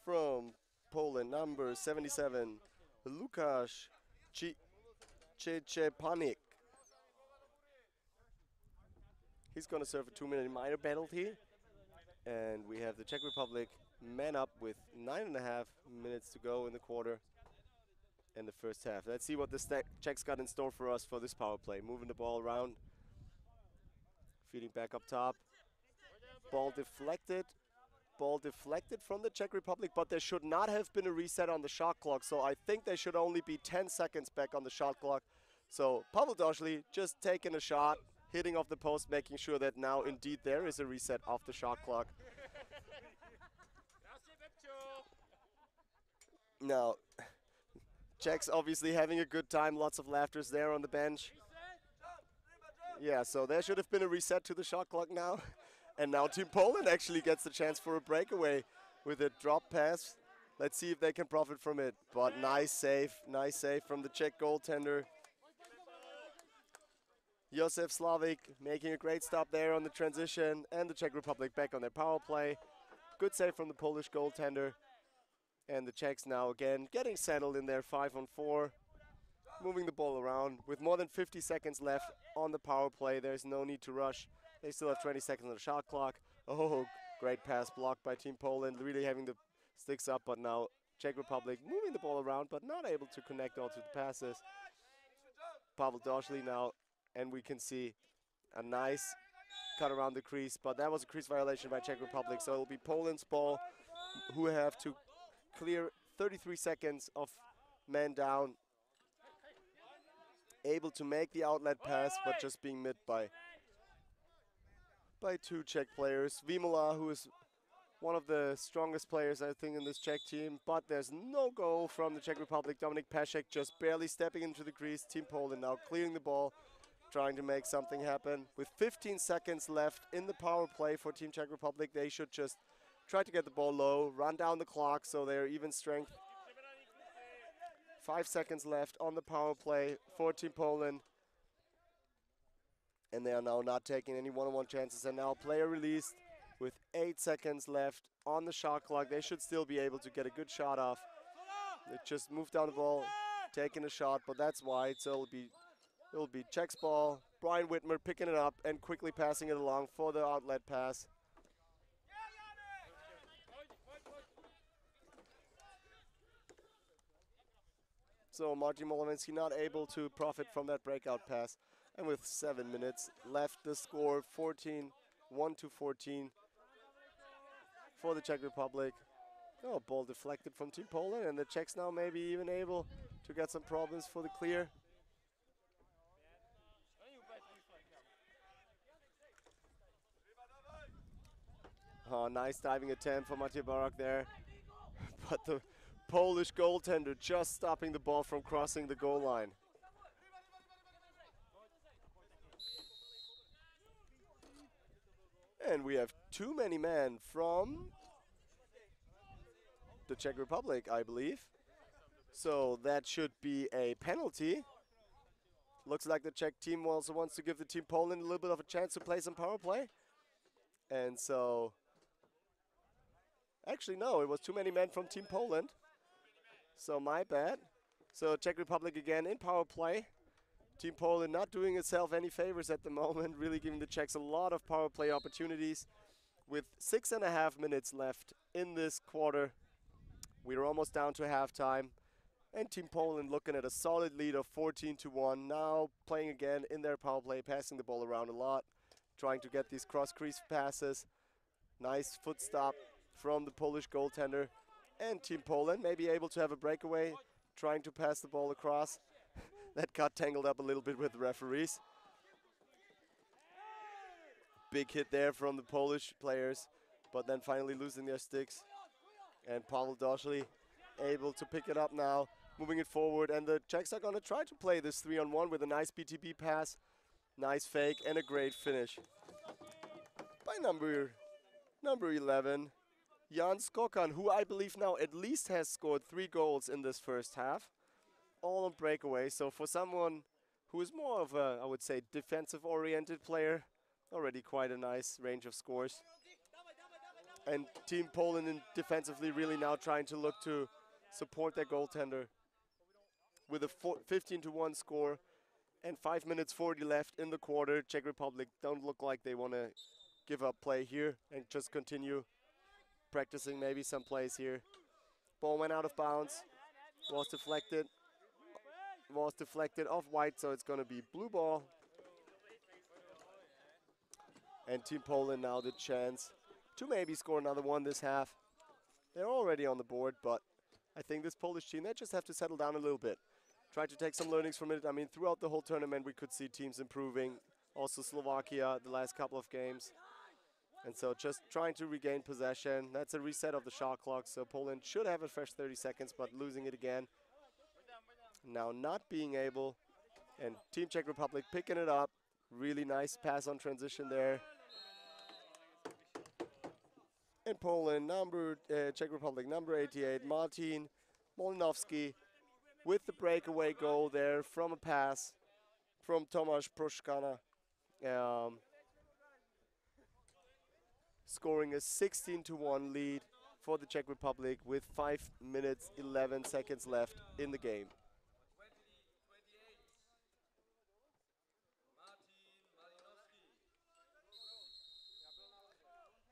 from Poland, number 77, Łukasz Czeczepanik. He's going to serve a 2-minute minor penalty. And we have the Czech Republic man up with 9.5 minutes to go in the quarter and the first half. Let's see what the Czechs got in store for us for this power play. Moving the ball around, feeding back up top. Ball deflected from the Czech Republic, but there should not have been a reset on the shot clock, so I think there should only be 10 seconds back on the shot clock. So Pavel Doschli just taking a shot, hitting off the post, making sure that now indeed there is a reset off the shot clock. Now, Czechs obviously having a good time, lots of laughters there on the bench. Yeah, so there should have been a reset to the shot clock now. And now Team Poland actually gets the chance for a breakaway with a drop pass. Let's see if they can profit from it. But nice save from the Czech goaltender. Josef Slavik making a great stop there on the transition, and the Czech Republic back on their power play. Good save from the Polish goaltender. And the Czechs now again getting settled in their 5-on-4. Moving the ball around with more than 50 seconds left on the power play. There's no need to rush. They still have 20 seconds on the shot clock. Oh, great pass blocked by Team Poland, really having the sticks up, but now Czech Republic moving the ball around, but not able to connect all to the passes. Pavel Doschli now, and we can see a nice cut around the crease, but that was a crease violation by Czech Republic, so it'll be Poland's ball, who have to clear 33 seconds of man down. Able to make the outlet pass, but just being missed by two Czech players. Vimola, who is one of the strongest players, I think, in this Czech team, but there's no goal from the Czech Republic. Dominik Pešek just barely stepping into the crease. Team Poland now clearing the ball, trying to make something happen. With 15 seconds left in the power play for Team Czech Republic, they should just try to get the ball low, run down the clock so they're even strength. 5 seconds left on the power play for Team Poland. And they are now not taking any one-on-one chances. And now player released with 8 seconds left on the shot clock. They should still be able to get a good shot off. They just moved down the ball, taking a shot, but that's wide. So it'll be Czech's ball. Brian Whitmer picking it up and quickly passing it along for the outlet pass. So Martin Molovinsky not able to profit from that breakout pass. And with 7 minutes left, the score 1-14 for the Czech Republic. Oh, ball deflected from Team Poland, and the Czechs now maybe even able to get some problems for the clear. Oh, nice diving attempt for Matej Barak there. But the Polish goaltender just stopping the ball from crossing the goal line. And we have too many men from the Czech Republic, I believe. So that should be a penalty. Looks like the Czech team also wants to give the Team Poland a little bit of a chance to play some power play. And so, actually no, it was too many men from Team Poland. So my bad. So Czech Republic again in power play. Team Poland not doing itself any favors at the moment, really giving the Czechs a lot of power play opportunities. With 6.5 minutes left in this quarter, we're almost down to halftime. And Team Poland looking at a solid lead of 14-1. Now playing again in their power play, passing the ball around a lot, trying to get these cross-crease passes. Nice foot stop from the Polish goaltender. And Team Poland may be able to have a breakaway, trying to pass the ball across. That got tangled up a little bit with the referees. Big hit there from the Polish players. but then finally losing their sticks. And Pavel Doshli able to pick it up now, moving it forward. And the Czechs are going to try to play this 3-on-1 with a nice BTB pass, nice fake, and a great finish by number 11, Jan Skokan, who I believe now at least has scored 3 goals in this first half, all on breakaway. So for someone who is more of a, I would say, defensive-oriented player, already quite a nice range of scores. And Team Poland defensively really now trying to look to support their goaltender with a 15-1 score and 5 minutes 40 left in the quarter. Czech Republic don't look like they want to give up play here and just continue practicing maybe some plays here. Ball went out of bounds, was deflected off white, so it's going to be blue ball. And Team Poland now the chance to maybe score another one this half. They're already on the board, but I think this Polish team, they just have to settle down a little bit. Try to take some learnings from it. I mean, throughout the whole tournament, we could see teams improving. Also Slovakia, the last couple of games. And so just trying to regain possession. That's a reset of the shot clock, so Poland should have a fresh 30 seconds, but losing it again. Now not being able, and Team Czech Republic picking it up. Really nice pass on transition there. And Poland, Czech Republic, number 88, Martin Molinovsky, with the breakaway goal there from a pass from Tomáš Proškana. Scoring a 16-1 lead for the Czech Republic with 5 minutes 11 seconds left in the game.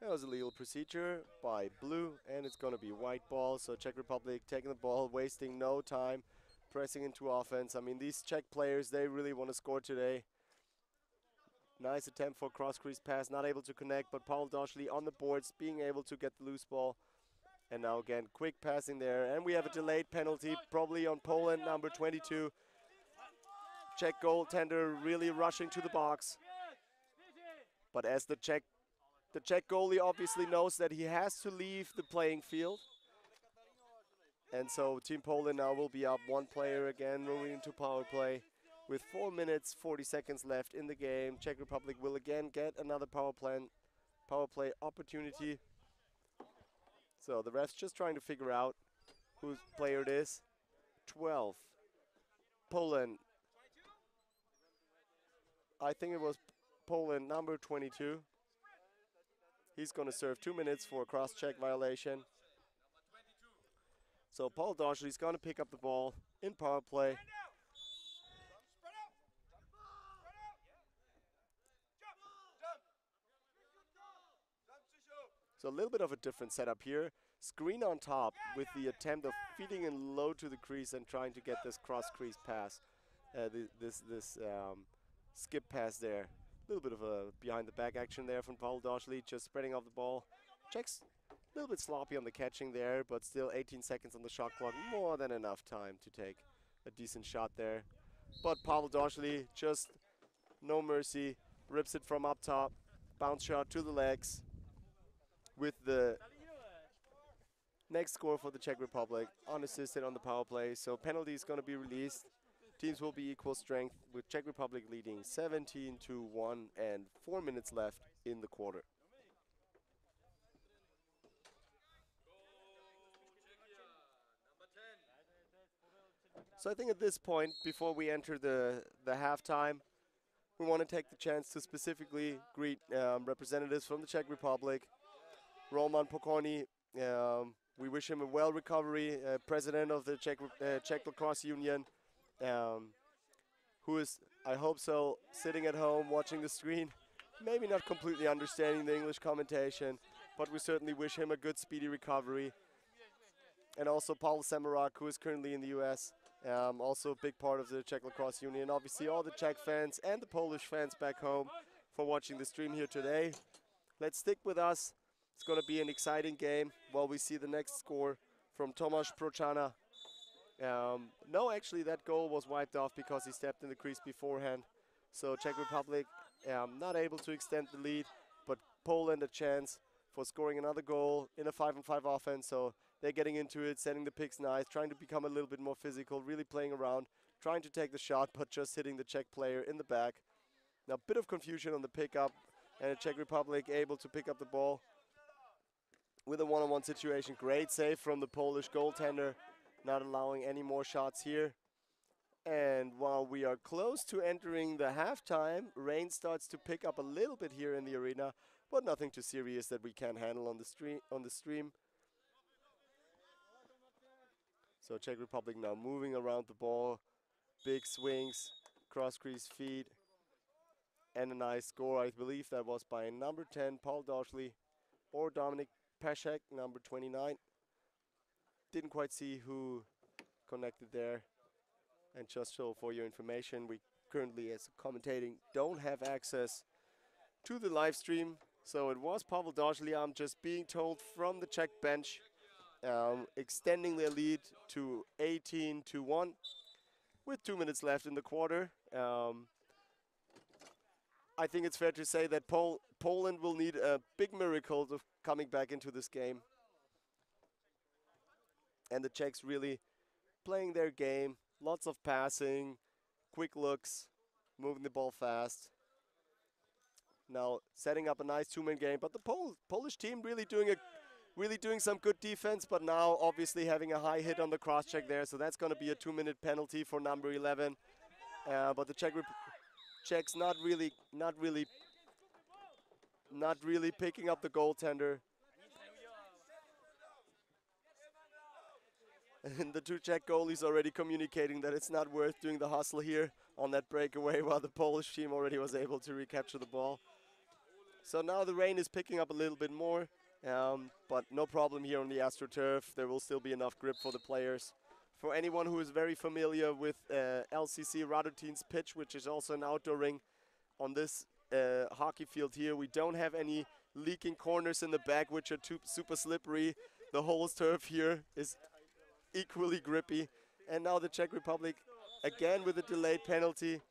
That was a legal procedure by blue, and it's going to be white ball. So Czech Republic taking the ball, wasting no time, pressing into offense. I mean, these Czech players, they really want to score today. Nice attempt for cross-crease pass, not able to connect, but Pavel Doshli on the boards, being able to get the loose ball. And now again, quick passing there. And we have a delayed penalty, probably on Poland, number 22. Czech goaltender really rushing to the box. But as the Czech goalie obviously knows that he has to leave the playing field. And so Team Poland now will be up one player again, moving into power play. With 4 minutes, 40 seconds left in the game, Czech Republic will again get another power play opportunity. So the ref's just trying to figure out whose player it is. 12. Poland. I think it was Poland, number 22. He's going to serve 2 minutes for a cross-check violation. So Pavel Doshli is going to pick up the ball in power play. So a little bit of a different setup here. Screen on top with the attempt of feeding in low to the crease and trying to get this cross-crease pass, this skip pass there. A little bit of a behind-the-back action there from Pavel Doshli, just spreading off the ball. Czechs a little bit sloppy on the catching there, but still 18 seconds on the shot clock, more than enough time to take a decent shot there. But Pavel Doshli, just no mercy, rips it from up top, bounce shot to the legs, with the next score for the Czech Republic, unassisted on the power play. So penalty is going to be released. Teams will be equal strength, with Czech Republic leading 17-1 and 4 minutes left in the quarter. So I think at this point, before we enter the halftime, we want to take the chance to specifically greet representatives from the Czech Republic. Roman Pokorny, we wish him a well recovery, president of the Czech Lacrosse Union, who is, I hope so, sitting at home watching the screen, maybe not completely understanding the English commentation, but we certainly wish him a good, speedy recovery. And also Paul Samarak, who is currently in the US, also a big part of the Czech Lacrosse Union. Obviously all the Czech fans and the Polish fans back home for watching the stream here today. Let's stick with us. It's going to be an exciting game while we see the next score from Tomáš Prochana. No, actually that goal was wiped off because he stepped in the crease beforehand. So Czech Republic not able to extend the lead, but Poland a chance for scoring another goal in a 5-on-5 offense. So they're getting into it, setting the picks nice, trying to become a little bit more physical, really playing around, trying to take the shot, but just hitting the Czech player in the back. Now, a bit of confusion on the pickup, and the Czech Republic able to pick up the ball with a one-on-one situation. Great save from the Polish goaltender, not allowing any more shots here. And while we are close to entering the halftime, rain starts to pick up a little bit here in the arena, but nothing too serious that we can't handle on the stream. So Czech Republic now moving around the ball, big swings, cross crease feed, and a nice score. I believe that was by number 10, Paul Doschli, or Dominik Peszek, number 29. Didn't quite see who connected there. And just so for your information, we currently, as commentating, don't have access to the live stream. So it was Pavel Doschli, I'm just being told, from the Czech bench, extending their lead to 18-1 with 2 minutes left in the quarter. I think it's fair to say that Poland will need a big miracle of coming back into this game. And the Czechs really playing their game. Lots of passing, quick looks, moving the ball fast. Now setting up a nice two-man game, but the Polish team really doing some good defense, but now obviously having a high hit on the cross-check there, so that's going to be a 2-minute penalty for number 11. But the Czechs not really picking up the goaltender. And the two Czech goalies already communicating that it's not worth doing the hustle here on that breakaway, while the Polish team already was able to recapture the ball. So now the rain is picking up a little bit more, but no problem here on the AstroTurf. There will still be enough grip for the players. For anyone who is very familiar with LCC Radotin's pitch, which is also an outdoor ring on this hockey field here, we don't have any leaking corners in the back, which are super slippery. The whole turf here is equally grippy. And now the Czech Republic again with a delayed penalty.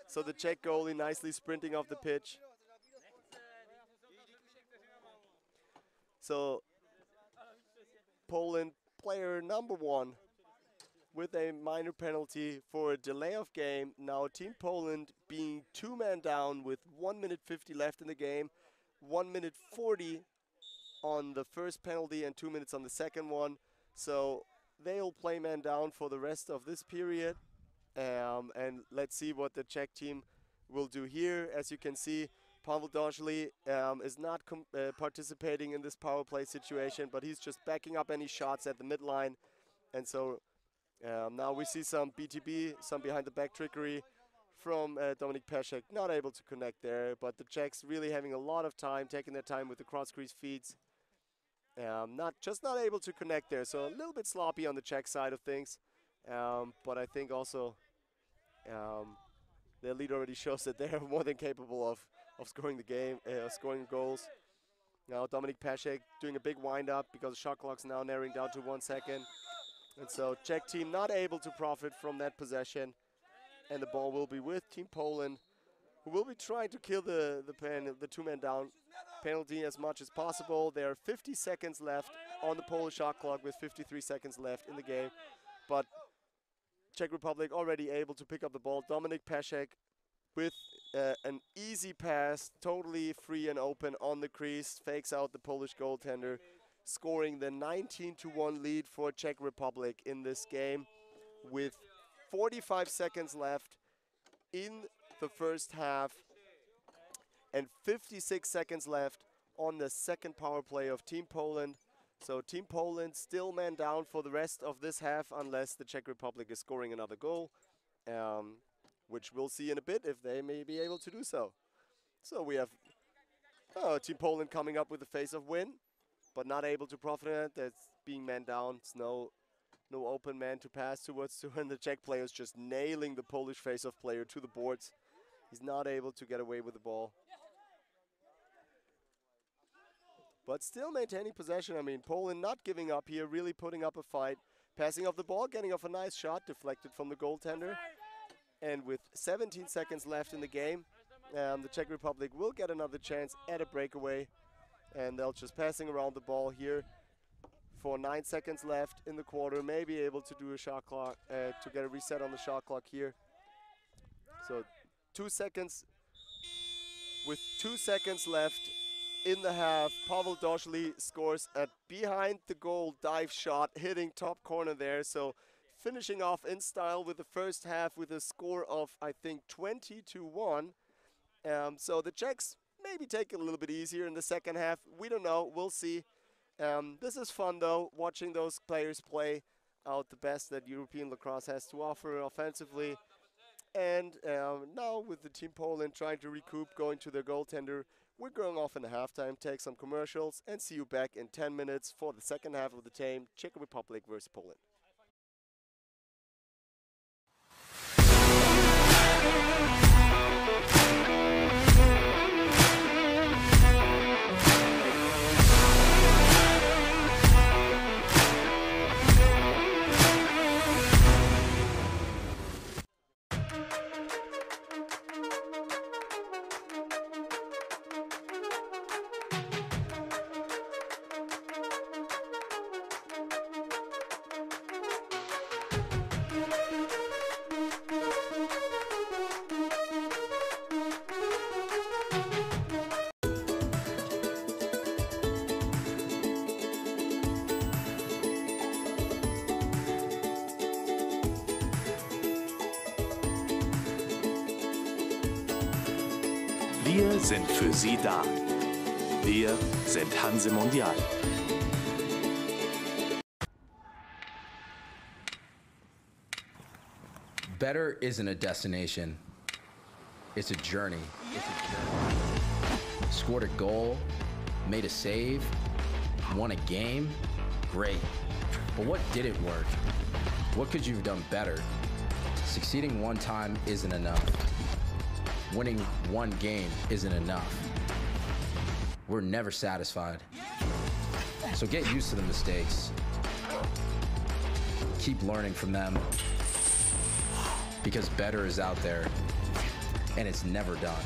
So the Czech goalie nicely sprinting off the pitch. So Poland player number 1 with a minor penalty for a delay of game. Now Team Poland being 2-man down with 1 minute 50 left in the game. 1 minute 40 on the first penalty and 2 minutes on the second one. So they'll play man down for the rest of this period. And let's see what the Czech team will do here. As you can see, Pavel Doschli is not participating in this power play situation, but he's just backing up any shots at the midline. And so now we see some BTB, some behind the back trickery from Dominik Peszek. Not able to connect there, but the Czechs really having a lot of time, taking their time with the cross crease feeds. Not able to connect there, so a little bit sloppy on the Czech side of things. But I think also their lead already shows that they are more than capable of scoring the game, scoring goals. Now Dominik Peszek doing a big wind-up because the shot clock's now narrowing down to 1 second. And so Czech team not able to profit from that possession. And the ball will be with Team Poland, who will be trying to kill the two-man down penalty as much as possible. There are 50 seconds left on the Polish shot clock with 53 seconds left in the game. But Czech Republic already able to pick up the ball. Dominik Peszek with an easy pass, totally free and open on the crease, fakes out the Polish goaltender, scoring the 19-1 lead for Czech Republic in this game with 45 seconds left in the first half and 56 seconds left on the second power play of Team Poland. So Team Poland still man down for the rest of this half unless the Czech Republic is scoring another goal, which we'll see in a bit if they may be able to do so. So we have Team Poland coming up with a face-off win, but not able to profit on it. That's being man down. It's no open man to pass towards, and the Czech player is just nailing the Polish face-off player to the boards. He's not able to get away with the ball. But still maintaining possession. I mean, Poland not giving up here, really putting up a fight. Passing off the ball, getting off a nice shot, deflected from the goaltender. And with 17 seconds left in the game, the Czech Republic will get another chance at a breakaway. And they'll just passing around the ball here for 9 seconds left in the quarter. Maybe able to do a shot clock, to get a reset on the shot clock here. So 2 seconds, with 2 seconds left in the half, Pavel Doshli scores a behind the goal dive shot, hitting top corner there. So finishing off in style with the first half with a score of, I think, 20-1. So the Czechs maybe take it a little bit easier in the second half. We don't know. We'll see. This is fun, though, watching those players play out the best that European lacrosse has to offer offensively. And now with the Team Poland trying to recoup, going to their goaltender, we're going off in the halftime, take some commercials, and see you back in 10 minutes for the second half of the game, Czech Republic versus Poland. Wir sind für Sie da. Wir sind Hanse Mondial. Better isn't a destination. It's a journey. Scored a goal, made a save, won a game, great. But what didn't work? What could you have done better? Succeeding one time isn't enough. Winning one game isn't enough. We're never satisfied. So get used to the mistakes. Keep learning from them. Because better is out there, and it's never done.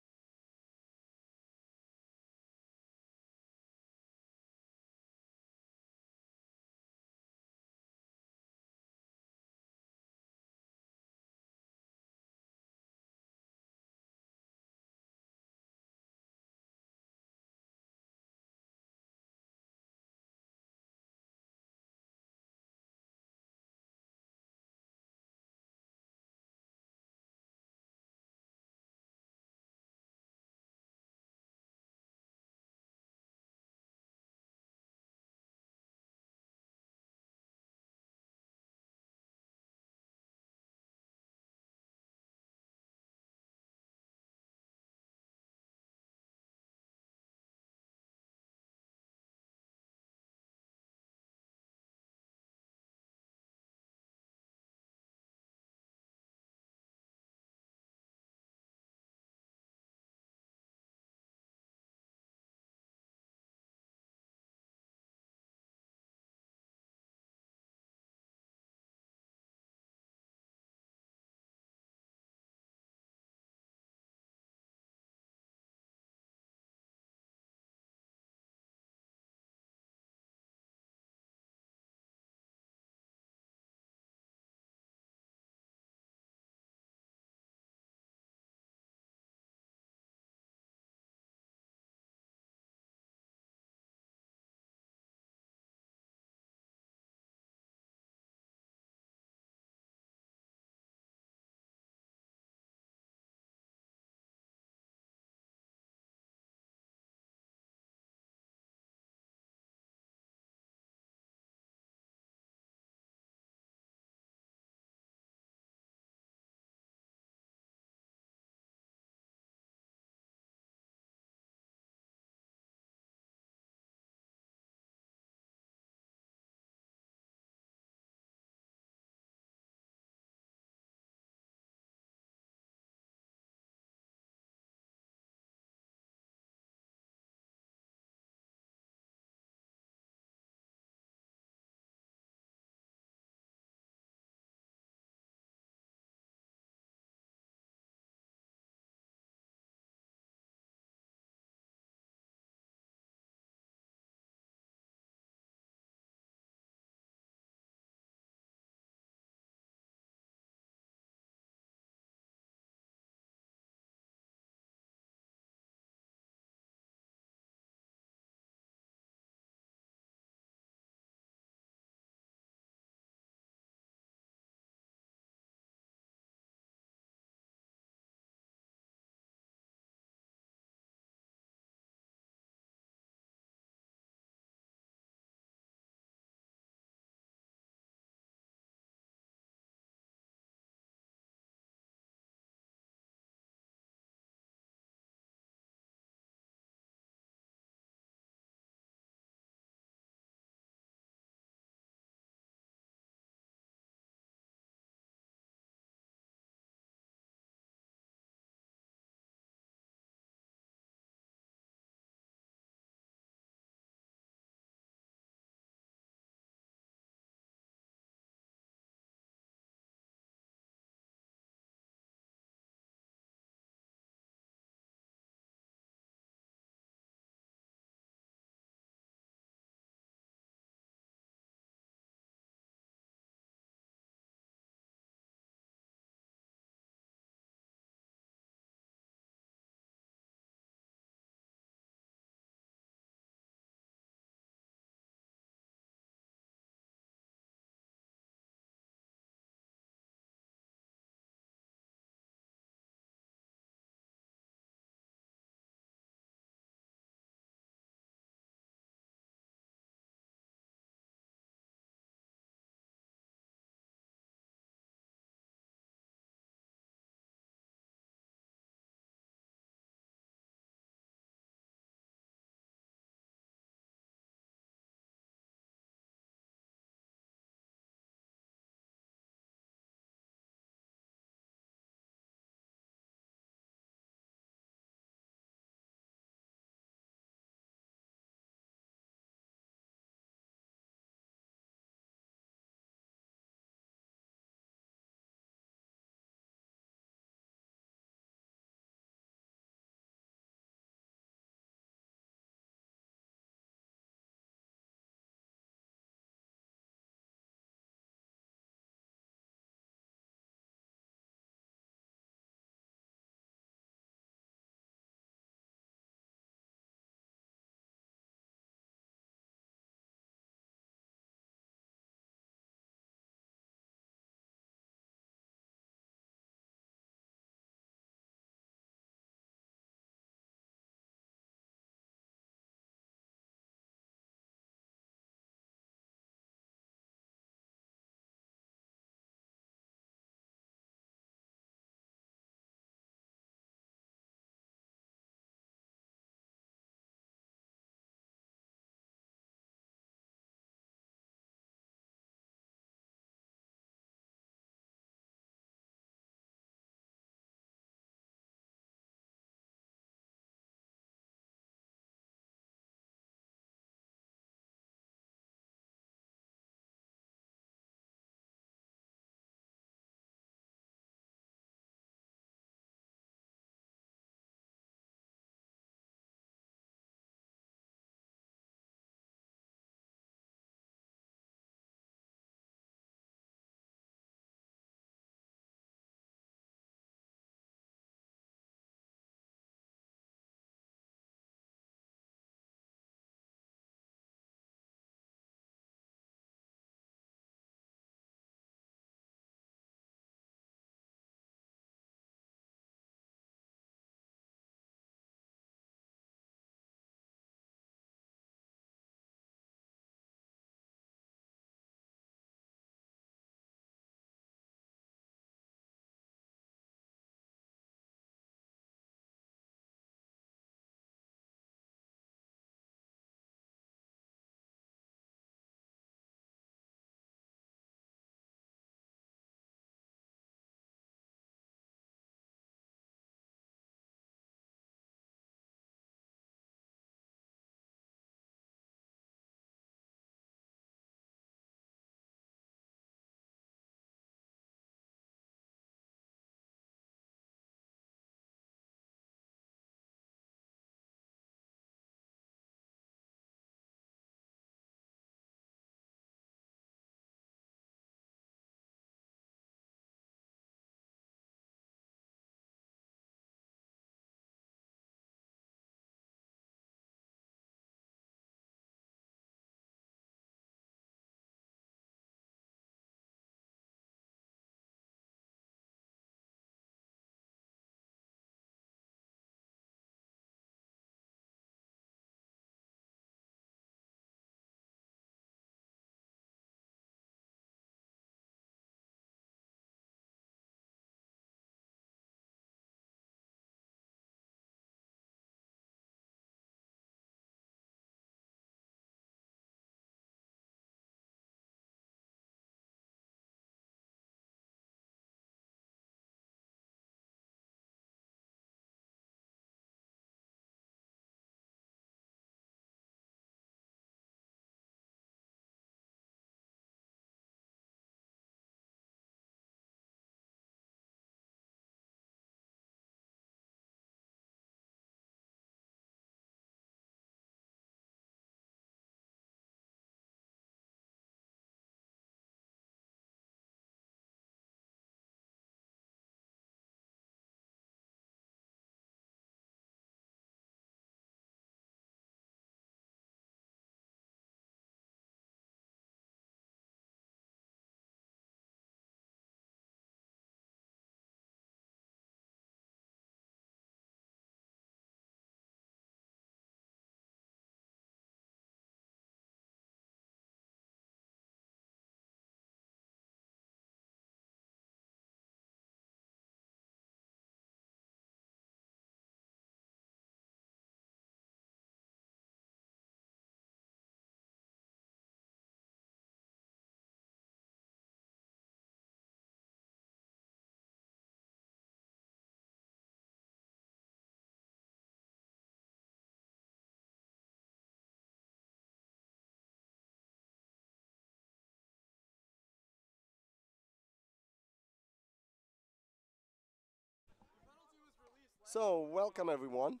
So, welcome everyone.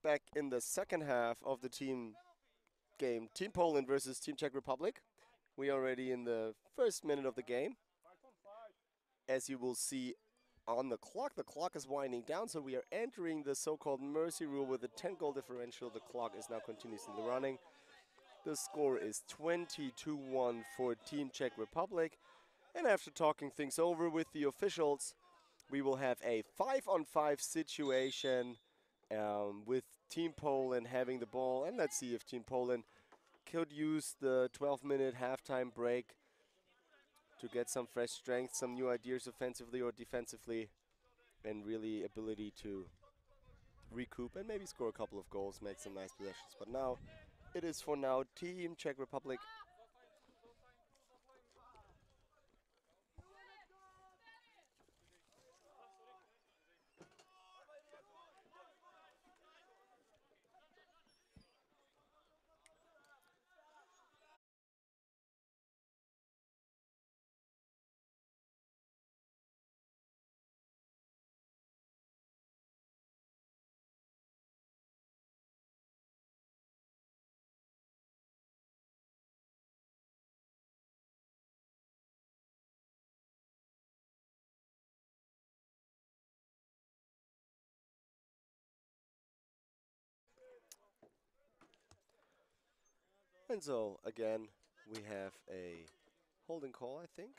Back in the second half of the team game, Team Poland versus Team Czech Republic. We are already in the first minute of the game. As you will see on the clock is winding down, so we are entering the so-called mercy rule with a 10-goal differential. The clock is now continuously running. The score is 20-1 for Team Czech Republic. And after talking things over with the officials, we will have a 5-on-5 situation with Team Poland having the ball. And let's see if Team Poland could use the 12-minute halftime break to get some fresh strength, some new ideas offensively or defensively, and really ability to recoup and maybe score a couple of goals, make some nice possessions. But now, it is for now Team Czech Republic. And so, again, we have a holding call, I think,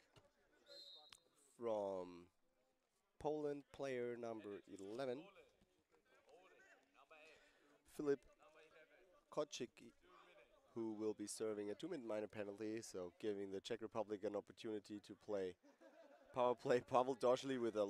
from Poland player number 11, Filip Koczycki, who will be serving a 2-minute minor penalty, so giving the Czech Republic an opportunity to play power play. Pavel Doshli with a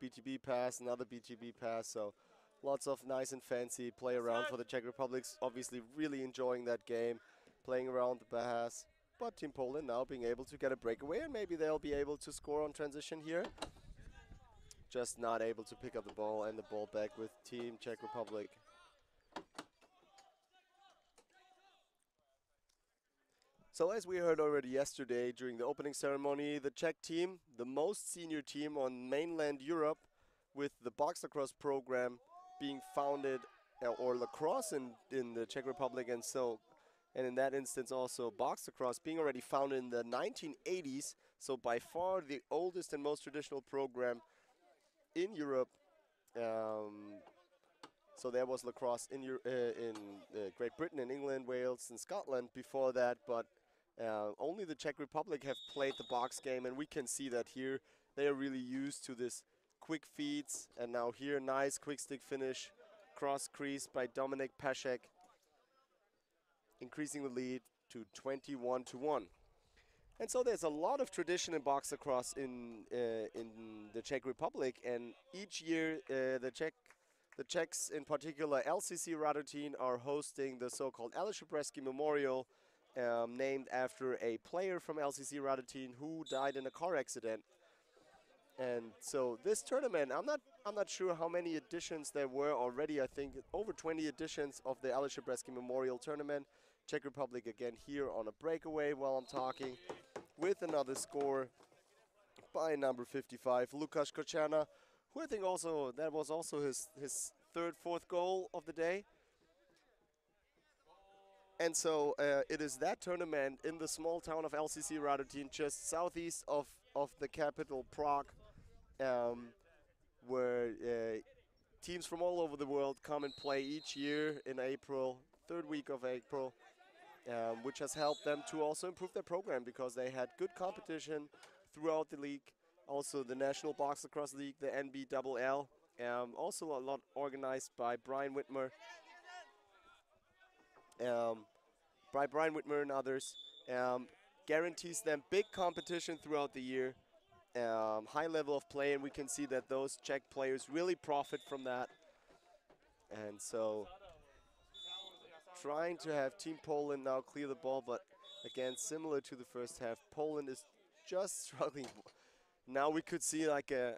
BTB pass, another BTB pass, so lots of nice and fancy play around for the Czech Republic. Obviously really enjoying that game, playing around the pass. But Team Poland now being able to get a breakaway, and maybe they'll be able to score on transition here. Just not able to pick up the ball, and the ball back with Team Czech Republic. So as we heard already yesterday during the opening ceremony, the Czech team, the most senior team on mainland Europe, with the box lacrosse program being founded, or lacrosse in the Czech Republic, and in that instance also box lacrosse being already founded in the 1980s, so by far the oldest and most traditional program in Europe. So there was lacrosse in Great Britain and England, Wales and Scotland before that, but only the Czech Republic have played the box game, and we can see that here they are really used to this quick feeds. And now here, nice quick stick finish, cross crease by Dominik Peszek, increasing the lead to 21-1. And so there's a lot of tradition in box lacrosse in the Czech Republic, and each year the Czechs, in particular LCC Radotín, are hosting the so-called Aleš Šepresky Memorial, named after a player from LCC Radotín who died in a car accident. And so this tournament, I'm not sure how many editions there were already. I think over 20 editions of the Aleš Šepresky Memorial Tournament. Czech Republic again here on a breakaway while I'm talking, with another score by number 55, Lukáš Kočana, who I think also, that was also his fourth goal of the day. And so it is that tournament in the small town of LCC Radotín, just southeast of the capital, Prague, where teams from all over the world come and play each year in April, third week of April, which has helped them to also improve their program because they had good competition throughout the league. Also the National Box Lacrosse League, the NBLL, also a lot organized by Brian Whitmer. By Brian Whitmer and others, guarantees them big competition throughout the year, high level of play, and we can see that those Czech players really profit from that. And so trying to have Team Poland now clear the ball, but again, similar to the first half, Poland is just struggling. Now we could see like a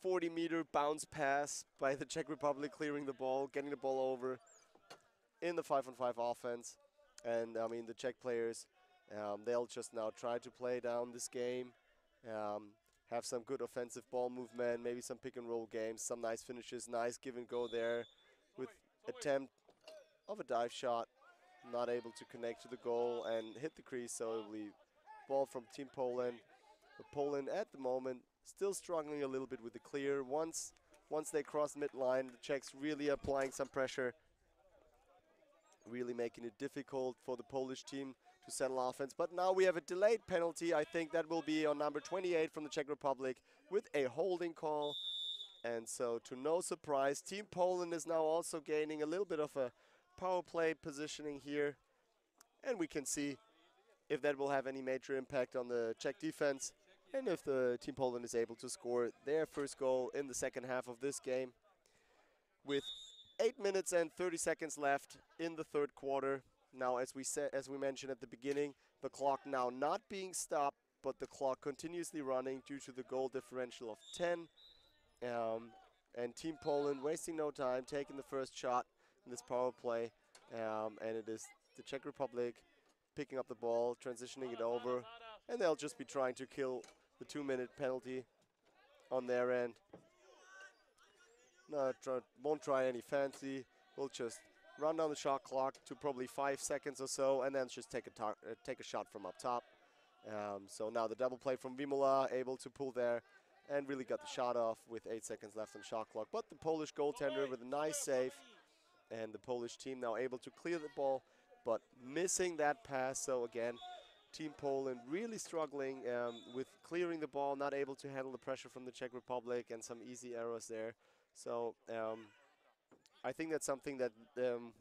40-meter bounce pass by the Czech Republic, clearing the ball, getting the ball over in the 5-on-5 offense. And I mean, the Czech players, they'll just now try to play down this game. have some good offensive ball movement, maybe some pick and roll games, some nice finishes, nice give and go there with attempt of a dive shot, not able to connect to the goal and hit the crease, so it'll be ball from Team Poland. But Poland at the moment still struggling a little bit with the clear. Once they cross midline, the Czechs really applying some pressure, really making it difficult for the Polish team to settle offense. But now we have a delayed penalty. I think that will be on number 28 from the Czech Republic with a holding call. And so, to no surprise, Team Poland is now also gaining a little bit of a power play positioning here. And we can see if that will have any major impact on the Czech defense and if the Team Poland is able to score their first goal in the second half of this game. With 8 minutes and 30 seconds left in the third quarter. Now, as we mentioned at the beginning, the clock now not being stopped, but the clock continuously running due to the goal differential of 10. And Team Poland wasting no time, taking the first shot in this power play. And it is the Czech Republic picking up the ball, transitioning it over, and they'll just be trying to kill the 2-minute penalty on their end. Won't try any fancy. We'll just run down the shot clock to probably 5 seconds or so, and then just take a shot from up top. So now the double play from Vimola, able to pull there and really got the shot off with 8 seconds left on the shot clock. But the Polish goaltender with a nice save, and the Polish team now able to clear the ball, but missing that pass. So again, Team Poland really struggling with clearing the ball, not able to handle the pressure from the Czech Republic, and some easy errors there. So I think that's something that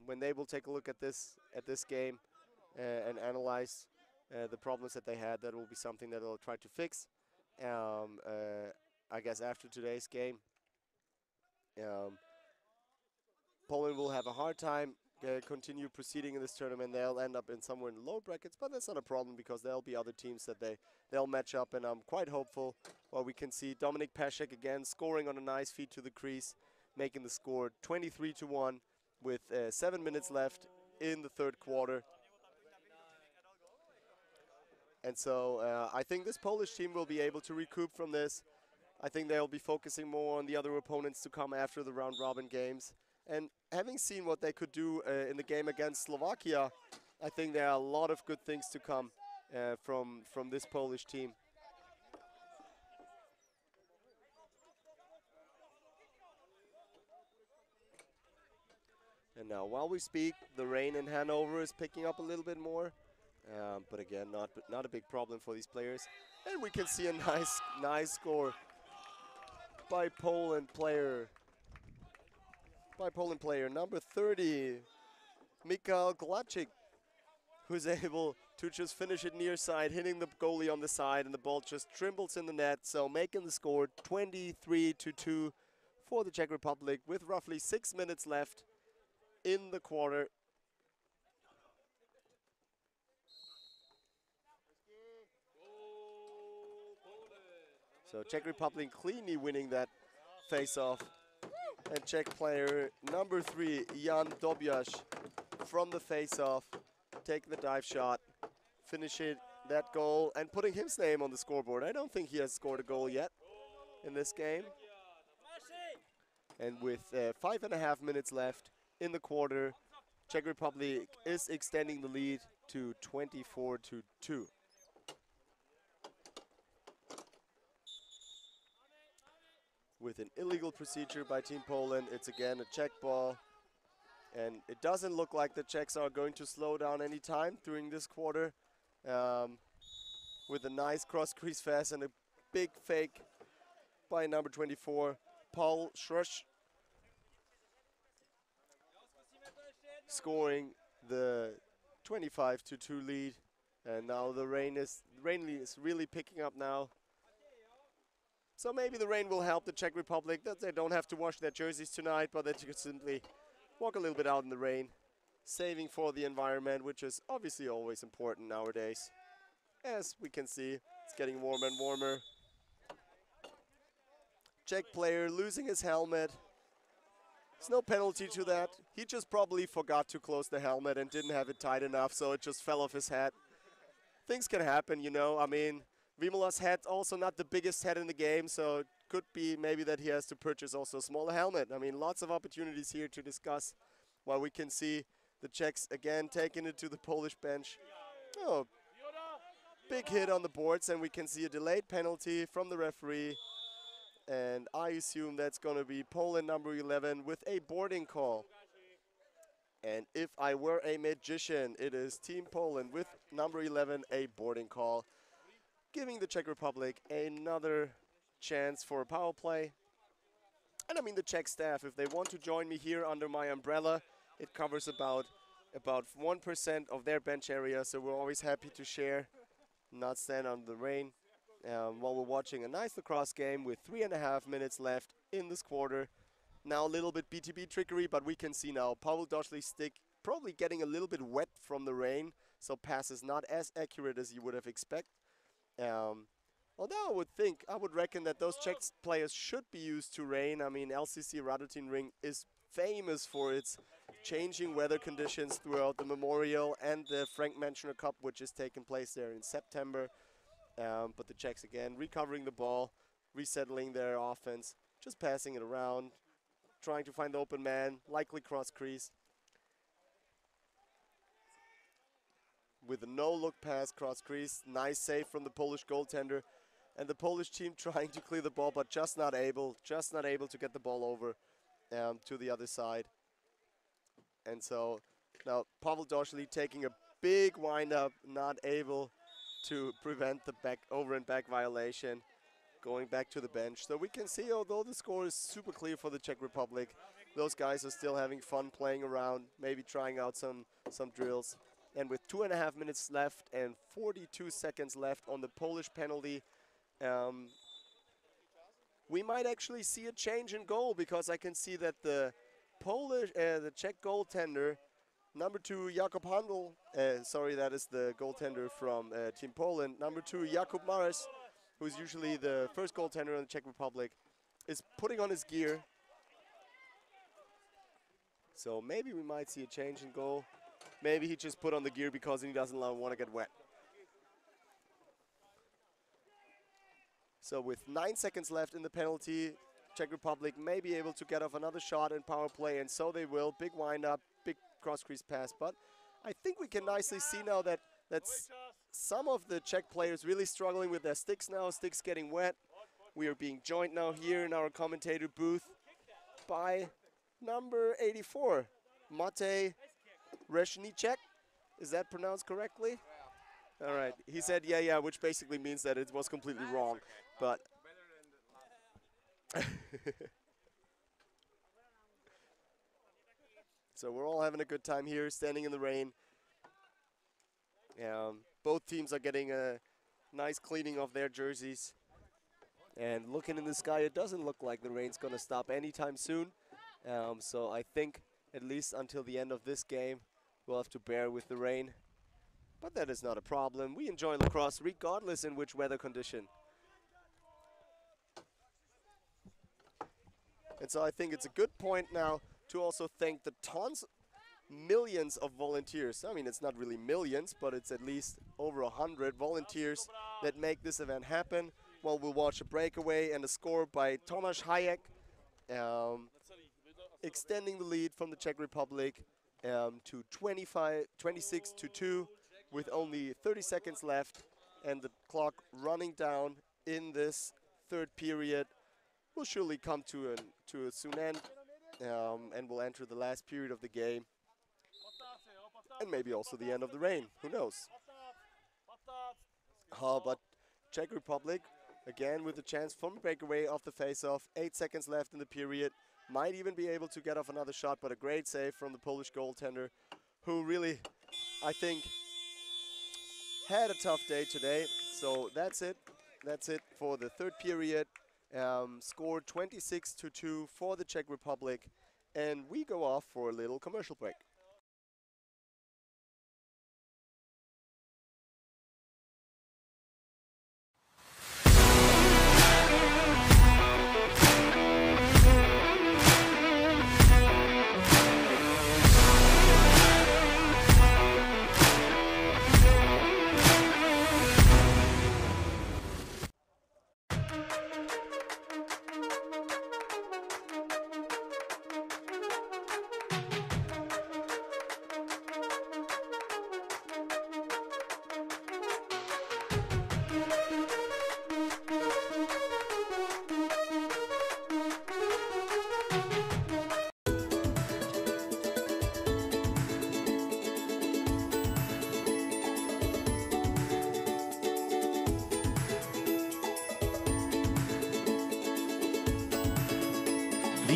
when they will take a look at this game and analyze the problems that they had, that will be something that they'll try to fix. I guess after today's game, Poland will have a hard time continue proceeding in this tournament. They'll end up in somewhere in the lower brackets, but that's not a problem because there'll be other teams that they'll match up, and I'm quite hopeful. Well, we can see Dominik Peszek again scoring on a nice feed to the crease, making the score 23-1 with 7 minutes left in the third quarter. And so I think this Polish team will be able to recoup from this. I think they'll be focusing more on the other opponents to come after the round-robin games. And having seen what they could do in the game against Slovakia, I think there are a lot of good things to come from this Polish team. And now, while we speak, the rain in Hanover is picking up a little bit more. But again, not a big problem for these players. And we can see a nice score by Poland player number 30, Mikhail Glacik, who's able to just finish it near side, hitting the goalie on the side, and the ball just trembles in the net. So making the score 23-2 for the Czech Republic with roughly 6 minutes left in the quarter. So Czech Republic cleanly winning that face-off. And Czech player number 3, Jan Dobiaš, from the face-off, taking the dive shot, finishing that goal and putting his name on the scoreboard. I don't think he has scored a goal yet in this game. And with 5.5 minutes left in the quarter, Czech Republic is extending the lead to 24-2. With an illegal procedure by Team Poland, it's again a Czech ball. And it doesn't look like the Czechs are going to slow down any time during this quarter. With a nice cross-crease pass and a big fake by number 24, Paul Schrush, scoring the 25-2 lead. And now the rain is really picking up now. So maybe the rain will help the Czech Republic, that they don't have to wash their jerseys tonight, but that you could simply walk a little bit out in the rain, saving for the environment, which is obviously always important nowadays. As we can see, it's getting warmer and warmer. Czech player losing his helmet. There's no penalty to that. He just probably forgot to close the helmet and didn't have it tight enough, so it just fell off his head. Things can happen, you know. I mean, Vimola's head also not the biggest head in the game, so it could be maybe that he has to purchase also a smaller helmet. I mean, lots of opportunities here to discuss, while we can see the Czechs again taking it to the Polish bench. Oh, big hit on the boards, and we can see a delayed penalty from the referee. And I assume that's going to be Poland number 11 with a boarding call. And if I were a magician, it is Team Poland with number 11, a boarding call, giving the Czech Republic another chance for a power play. And I mean, the Czech staff, if they want to join me here under my umbrella, it covers about 1% of their bench area, so we're always happy to share, not stand on the rain, while we're watching a nice lacrosse game with 3.5 minutes left in this quarter. Now a little bit BTB trickery, but we can see now Pavel Doschli's stick probably getting a little bit wet from the rain, so pass is not as accurate as you would have expected. Although I would reckon that those Czech players should be used to rain. I mean, LCC Radotin Ring is famous for its changing weather conditions throughout the Memorial and the Frank Menschner Cup, which is taking place there in September. But the Czechs again recovering the ball, resettling their offense, just passing it around, trying to find the open man, likely cross crease. With a no-look pass, cross crease, nice save from the Polish goaltender. And the Polish team trying to clear the ball, but just not able to get the ball over to the other side. And so now Pavel Doschli taking a big wind-up, not able to prevent the over and back violation, going back to the bench. So we can see, although the score is super clear for the Czech Republic, those guys are still having fun playing around, maybe trying out some drills. And with 2.5 minutes left and 42 seconds left on the Polish penalty, we might actually see a change in goal, because I can see that the Czech goaltender, number 2 Jakub Handel, sorry, that is the goaltender from Team Poland, number 2 Jakub Mares, who's usually the first goaltender in the Czech Republic, is putting on his gear. So maybe we might see a change in goal. Maybe he just put on the gear because he doesn't want to get wet. So with 9 seconds left in the penalty, Czech Republic may be able to get off another shot in power play, and so they will. Big wind-up, big cross-crease pass. But I think we can nicely see now that some of the Czech players really struggling with their sticks now, sticks getting wet. We are being joined now here in our commentator booth by number 84, Matej Reshnicek. Is that pronounced correctly? All right. He said, yeah, which basically means that it was completely wrong. But so we're all having a good time here, standing in the rain. Both teams are getting a nice cleaning of their jerseys. And looking in the sky, it doesn't look like the rain's going to stop anytime soon. So I think at least until the end of this game, we'll have to bear with the rain. But that is not a problem. We enjoy lacrosse regardless in which weather condition. And so I think it's a good point now to also thank the millions of volunteers. I mean, it's not really millions, but it's at least over 100 volunteers that make this event happen. Well, we'll watch a breakaway and a score by Tomáš Hayek, extending the lead from the Czech Republic to 26-2 with only 30 seconds left, and the clock running down in this third period will surely come to a soon end, and we'll enter the last period of the game, and maybe also the end of the rain. Who knows? But Czech Republic, again with a chance from breakaway off the face-off. 8 seconds left in the period. Might even be able to get off another shot, but a great save from the Polish goaltender, who really, I think, had a tough day today. So that's it. That's it for the third period. Scored 26-2 for the Czech Republic. And we go off for a little commercial break.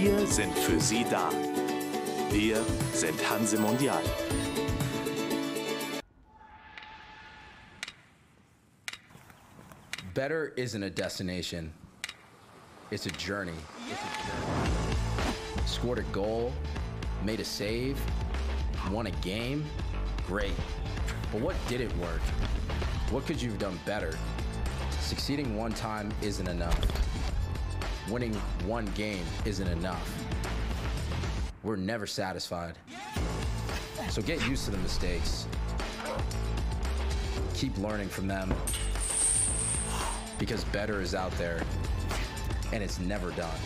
Wir sind für Sie da. Wir sind Hanse Mondial. Better isn't a destination. It's a journey. Scored a goal, made a save, won a game, great. But what didn't work? What could you have done better? Succeeding one time isn't enough. Winning one game isn't enough. We're never satisfied. So get used to the mistakes. Keep learning from them. Because better is out there, and it's never done.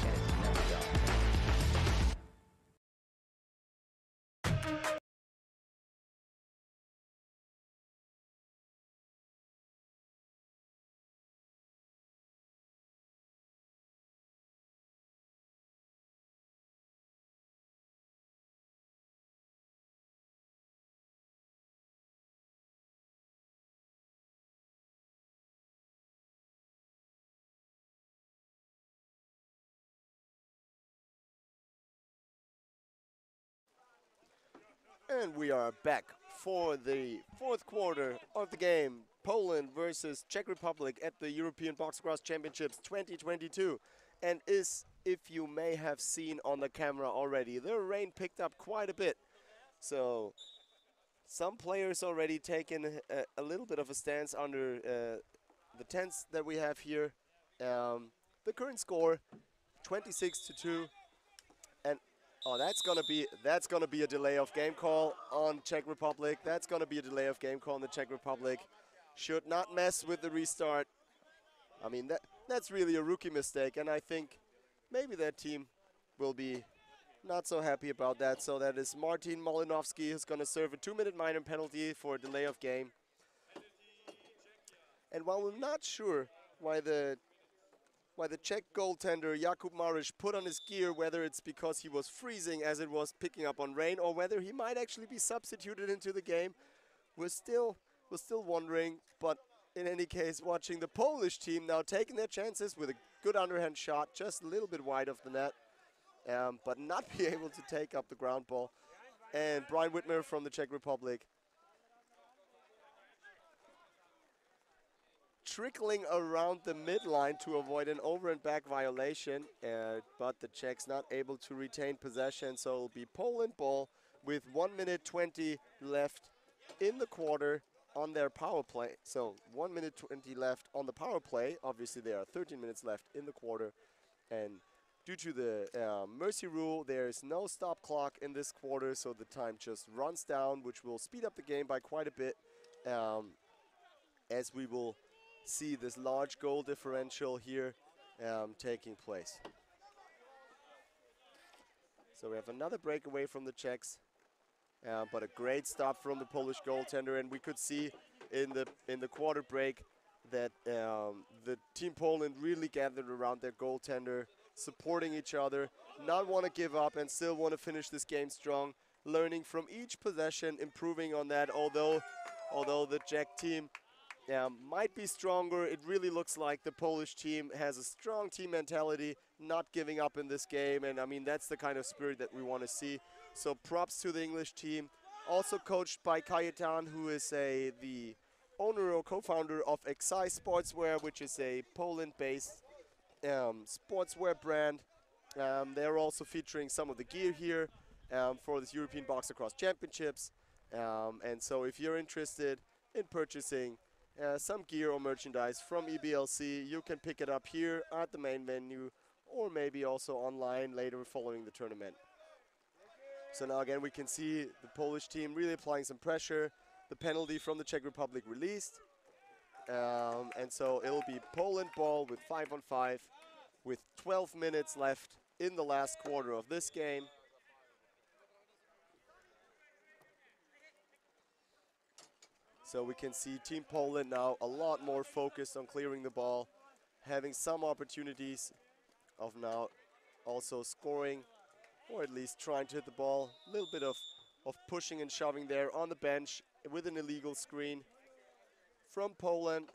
And we are back for the fourth quarter of the game. Poland versus Czech Republic at the European Box Lacrosse Championships 2022. And if you may have seen on the camera already, the rain picked up quite a bit. So some players already taken a little bit of a stance under the tents that we have here. The current score, 26-2. And oh, that's gonna be a delay of game call on Czech Republic. That's gonna be a delay of game call on the Czech Republic. Should not mess with the restart. I mean, that's really a rookie mistake, and I think maybe that team will be not so happy about that. So that is Martin Malinovsky who's gonna serve a 2-minute minor penalty for a delay of game. And while we're not sure why the Czech goaltender Jakub Mariš put on his gear, whether it's because he was freezing as it was picking up on rain, or whether he might actually be substituted into the game, we're still wondering. But in any case, watching the Polish team now taking their chances with a good underhand shot, just a little bit wide of the net, but not be able to take up the ground ball. And Brian Whitmer from the Czech Republic trickling around the midline to avoid an over and back violation, but the Czechs not able to retain possession, so it'll be Poland ball with 1 minute 20 left in the quarter on their power play. So 1 minute 20 left on the power play. Obviously there are 13 minutes left in the quarter, and due to the mercy rule, there is no stop clock in this quarter, so the time just runs down, which will speed up the game by quite a bit, as we will see this large goal differential here taking place. So we have another breakaway from the Czechs, but a great stop from the Polish goaltender, and we could see in the quarter break that the Team Poland really gathered around their goaltender, supporting each other, not want to give up and still want to finish this game strong, learning from each possession, improving on that. Although the Czech team might be stronger, it really looks like the Polish team has a strong team mentality, not giving up in this game, and I mean that's the kind of spirit that we want to see. So props to the English team, also coached by Kajetan, who is the owner or co-founder of Exai Sportswear, which is a Poland-based sportswear brand. They're also featuring some of the gear here for this European Box Lacrosse Championships, and so if you're interested in purchasing some gear or merchandise from EBLC, you can pick it up here at the main venue, or maybe also online later following the tournament. So now again we can see the Polish team really applying some pressure. The penalty from the Czech Republic released, and so it'll be Poland ball with 5-on-5 with 12 minutes left in the last quarter of this game. So we can see Team Poland now a lot more focused on clearing the ball, having some opportunities of now also scoring, or at least trying to hit the ball. A little bit of pushing and shoving there on the bench with an illegal screen from Poland.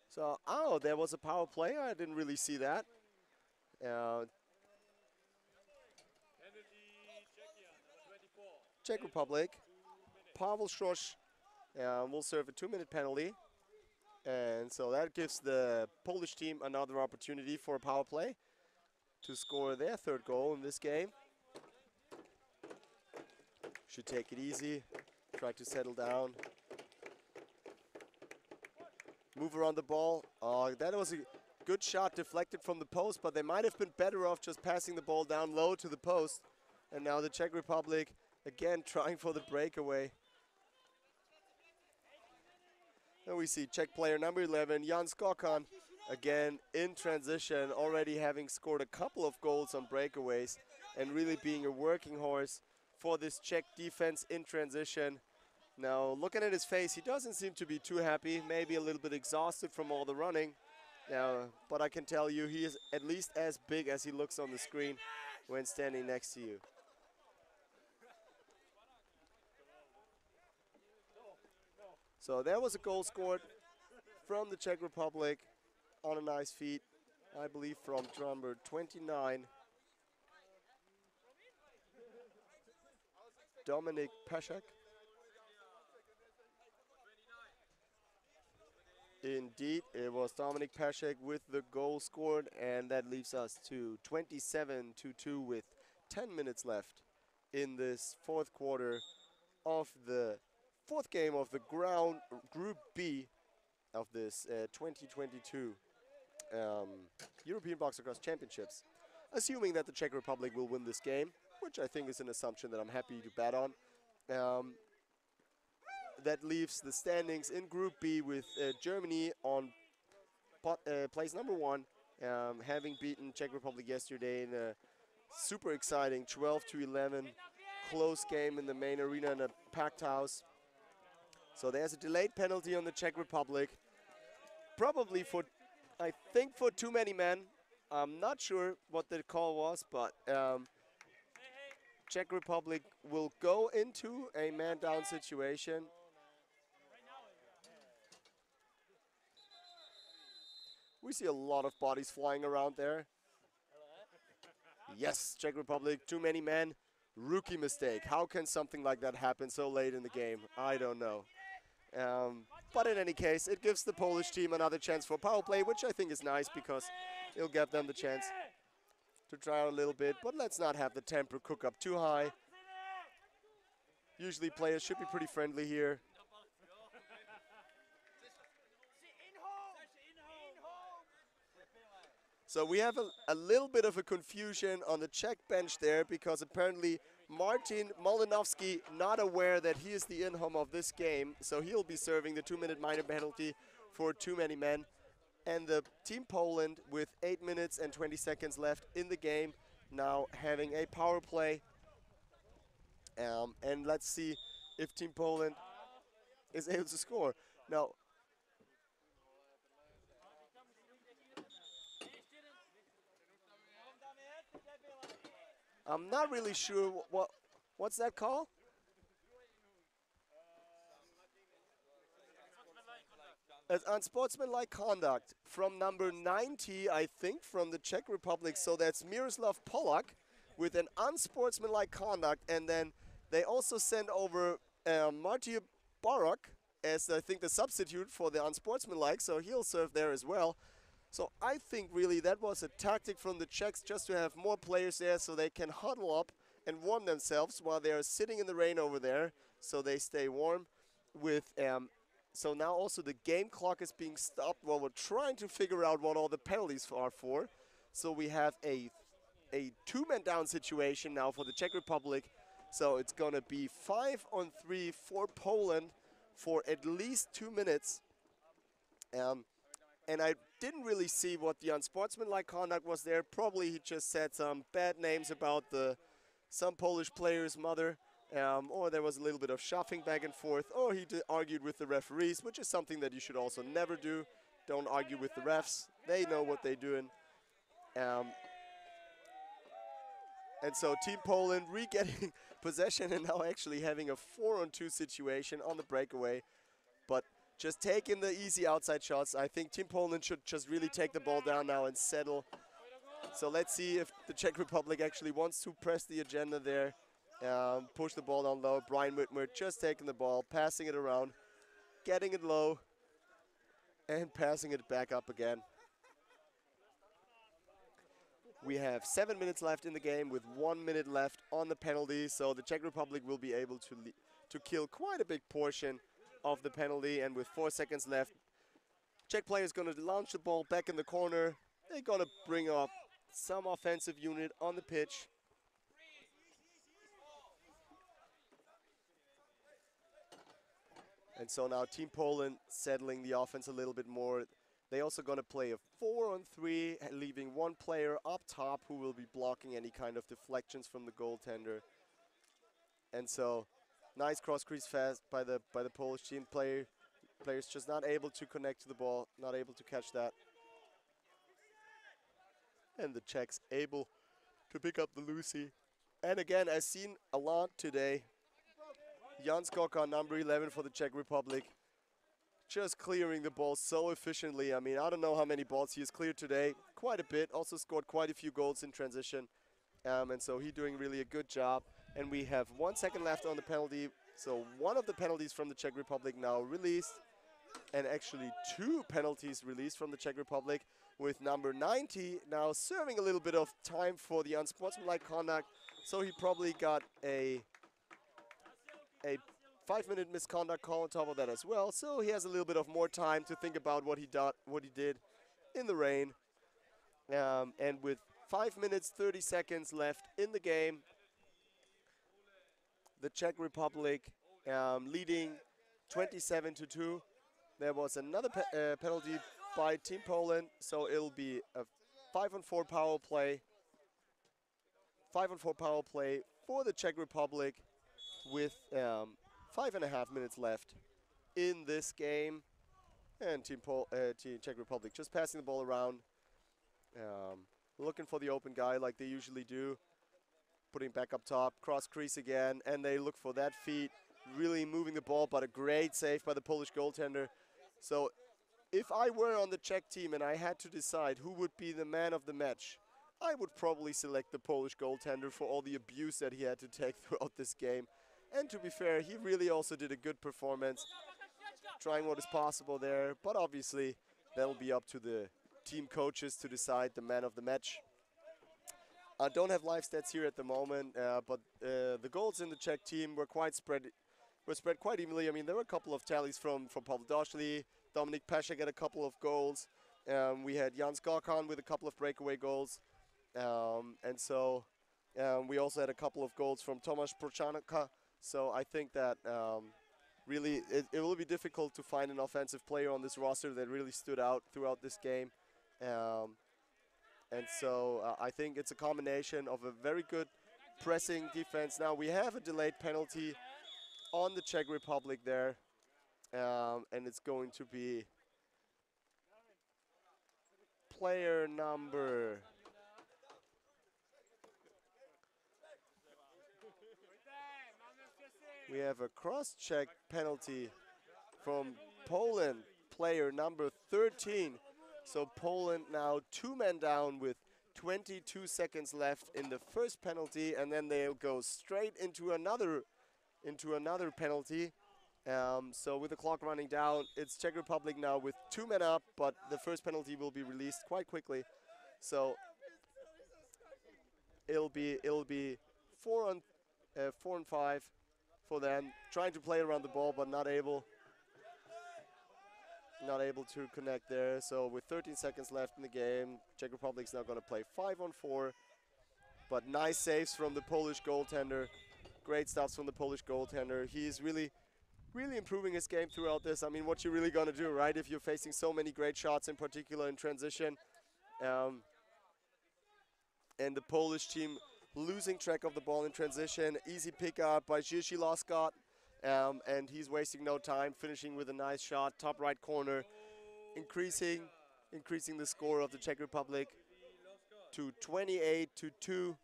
So, oh, there was a power play. I didn't really see that. Czech Republic. Pavel Schrosch will serve a 2-minute penalty. And so that gives the Polish team another opportunity for a power play to score their third goal in this game. Should take it easy, try to settle down. Move around the ball. That was a good shot, deflected from the post, but they might have been better off just passing the ball down low to the post. And now the Czech Republic again trying for the breakaway. And we see Czech player number 11, Jan Skokan, again in transition, already having scored a couple of goals on breakaways and really being a working horse for this Czech defense in transition. Now, looking at his face, he doesn't seem to be too happy, maybe a little bit exhausted from all the running. But I can tell you, he is at least as big as he looks on the screen when standing next to you. So there was a goal scored from the Czech Republic on a nice feed, I believe from number 29. Dominik Peszek. Indeed, it was Dominik Peszek with the goal scored, and that leaves us to 27-2 with 10 minutes left in this fourth quarter of the fourth game of the Group B of this 2022 European Box Lacrosse Championships. Assuming that the Czech Republic will win this game, which I think is an assumption that I'm happy to bet on. That leaves the standings in Group B with Germany on place number 1, having beaten Czech Republic yesterday in a super exciting 12-11 close game in the main arena in a packed house. So there's a delayed penalty on the Czech Republic, probably for, I think, for too many men. I'm not sure what the call was, but Czech Republic will go into a man-down situation. We see a lot of bodies flying around there. Yes, Czech Republic, too many men. Rookie mistake. How can something like that happen so late in the game? I don't know. But in any case, it gives the Polish team another chance for power play, which I think is nice because it'll give them the chance to try out a little bit. But let's not have the temper cook up too high. Usually players should be pretty friendly here. So we have a little bit of a confusion on the Czech bench there because apparently Martin Molinovsky not aware that he is the in-home of this game. So he'll be serving the 2-minute minor penalty for too many men. And the Team Poland with 8 minutes and 20 seconds left in the game, now having a power play. And let's see if Team Poland is able to score. Now, I'm not really sure what's that call? It's unsportsmanlike conduct from number 90, I think, from the Czech Republic. So that's Miroslav Polak with an unsportsmanlike conduct. And then they also send over Martin Barok as, I think, the substitute for the unsportsmanlike. So he'll serve there as well. So I think really that was a tactic from the Czechs just to have more players there so they can huddle up and warm themselves while they are sitting in the rain over there, so they stay warm. With so now also the game clock is being stopped while we're trying to figure out what all the penalties are for. So we have a two-man down situation now for the Czech Republic. So it's going to be 5-on-3 for Poland for at least 2 minutes. And I didn't really see what the unsportsmanlike conduct was there. Probably he just said some bad names about some Polish player's mother, or there was a little bit of shoving back and forth, or he argued with the referees, which is something that you should also never do. Don't argue with the refs. They know what they're doing. And so Team Poland re-getting possession and now actually having a 4-on-2 situation on the breakaway. But just taking the easy outside shots. I think Team Poland should just really take the ball down now and settle. So let's see if the Czech Republic actually wants to press the agenda there. push the ball down low. Brian Whitmer just taking the ball, passing it around, getting it low, and passing it back up again. We have 7 minutes left in the game with 1 minute left on the penalty, so the Czech Republic will be able to kill quite a big portion of the penalty, and with 4 seconds left, Czech player is going to launch the ball back in the corner. They're going to bring up some offensive unit on the pitch. And so now Team Poland settling the offense a little bit more. They also going to play a 4-on-3, leaving one player up top who will be blocking any kind of deflections from the goaltender. And so, nice cross-crease fast by the Polish team. Players just not able to connect to the ball, not able to catch that. And the Czechs able to pick up the Lucy. And again, as seen a lot today, Jan Skokar, number 11 for the Czech Republic, just clearing the ball so efficiently. I mean, I don't know how many balls he has cleared today. Quite a bit. Also scored quite a few goals in transition. And so he's doing really a good job. And we have 1 second left on the penalty. So one of the penalties from the Czech Republic now released. And actually 2 penalties released from the Czech Republic, with number 90 now serving a little bit of time for the unsportsmanlike conduct. So he probably got a 5-minute misconduct call on top of that as well, so he has a little bit of more time to think about what he did in the rain. And with 5 minutes 30 seconds left in the game, the Czech Republic leading 27-2. There was another penalty by Team Poland, so it'll be a 5-on-4 power play. 5-on-4 power play for the Czech Republic with 5.5 minutes left in this game, and Team Czech Republic just passing the ball around, looking for the open guy like they usually do, putting back up top, cross crease again, and they look for that feed, really moving the ball, but a great save by the Polish goaltender. So if I were on the Czech team and I had to decide who would be the man of the match, I would probably select the Polish goaltender for all the abuse that he had to take throughout this game. And to be fair, he really also did a good performance, trying what is possible there. But obviously, that'll be up to the team coaches to decide the man of the match. I don't have live stats here at the moment, but the goals in the Czech team were spread quite evenly. I mean, there were a couple of tallies from Pavel Doshli, Dominik Pesek had a couple of goals. We had Jan Skokar with a couple of breakaway goals, and so we also had a couple of goals from Tomáš Procházka. So I think that really it will be difficult to find an offensive player on this roster that really stood out throughout this game. And so I think it's a combination of a very good pressing defense. Now we have a delayed penalty on the Czech Republic there, and it's going to be player number... We have a cross-check penalty from Poland, player number 13. So Poland now 2 men down with 22 seconds left in the first penalty, and then they'll go straight into another penalty. So with the clock running down, it's Czech Republic now with 2 men up, but the first penalty will be released quite quickly. So it'll be 4 on 5. For them, trying to play around the ball, but not able to connect there. So with 13 seconds left in the game, Czech Republic's now going to play 5-on-4. But nice saves from the Polish goaltender. Great stuff from the Polish goaltender. He's really improving his game throughout this. I mean, what you really going to do, right? If you're facing so many great shots, in particular in transition, and the Polish team losing track of the ball in transition. Easy pickup by Jiří Loskot, and he's wasting no time, finishing with a nice shot, top right corner, increasing the score of the Czech Republic to 28-2,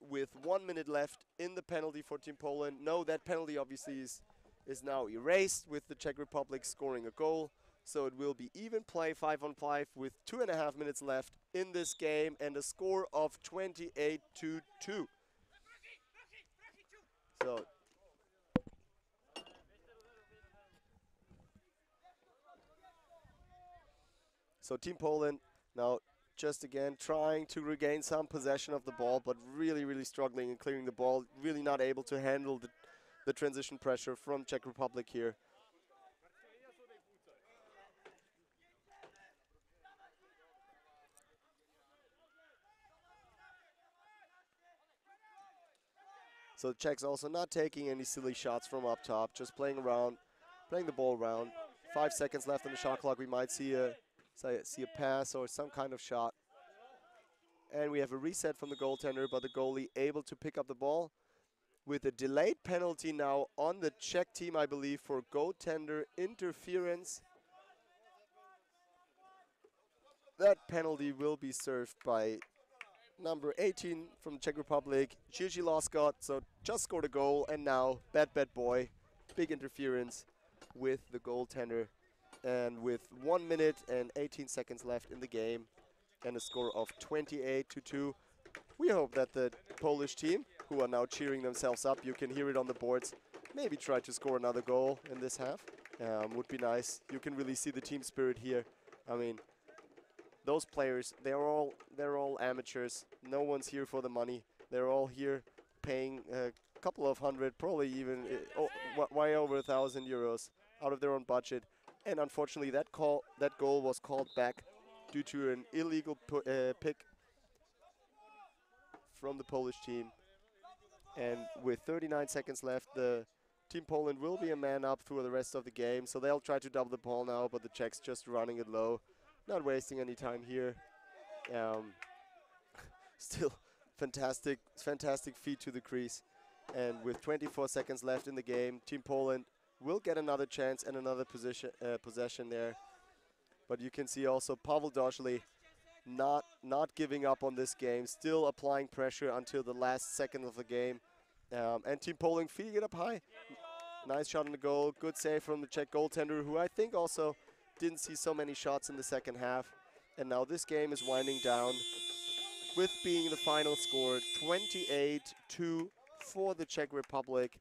with 1 minute left in the penalty for Team Poland. No, that penalty obviously is now erased with the Czech Republic scoring a goal. So it will be even play, 5-on-5, with 2.5 minutes left in this game, and a score of 28-2. So Team Poland now just again trying to regain some possession of the ball, but really, really struggling in clearing the ball, really not able to handle the transition pressure from Czech Republic here. So the Czechs also not taking any silly shots from up top, just playing around, playing the ball around. 5 seconds left on the shot clock. We might see a pass or some kind of shot. And we have a reset from the goaltender, but the goalie able to pick up the ball with a delayed penalty now on the Czech team, I believe, for goaltender interference. That penalty will be served by number 18 from the Czech Republic, Gigi Loskot. So just scored a goal, and now bad boy, big interference with the goaltender. And with 1 minute and 18 seconds left in the game and a score of 28-2, we hope that the Polish team, who are now cheering themselves up, you can hear it on the boards, maybe try to score another goal in this half. Would be nice. You can really see the team spirit here. I mean, those players, they're all amateurs. No one's here for the money. They're all here paying a couple of hundred, probably even way over €1,000 out of their own budget. And unfortunately, that goal was called back due to an illegal pick from the Polish team. And with 39 seconds left, the Team Poland will be a man up through the rest of the game. So they'll try to double the ball now, but the Czechs just running it low. Not wasting any time here. Still fantastic feed to the crease. And with 24 seconds left in the game, Team Poland will get another chance and another possession there. But you can see also Pavel Doshli not giving up on this game, still applying pressure until the last second of the game. And Team Poland feeding it up high. Nice shot on the goal, good save from the Czech goaltender, who I think also didn't see so many shots in the second half. And now this game is winding down with being the final score 28-2 for the Czech Republic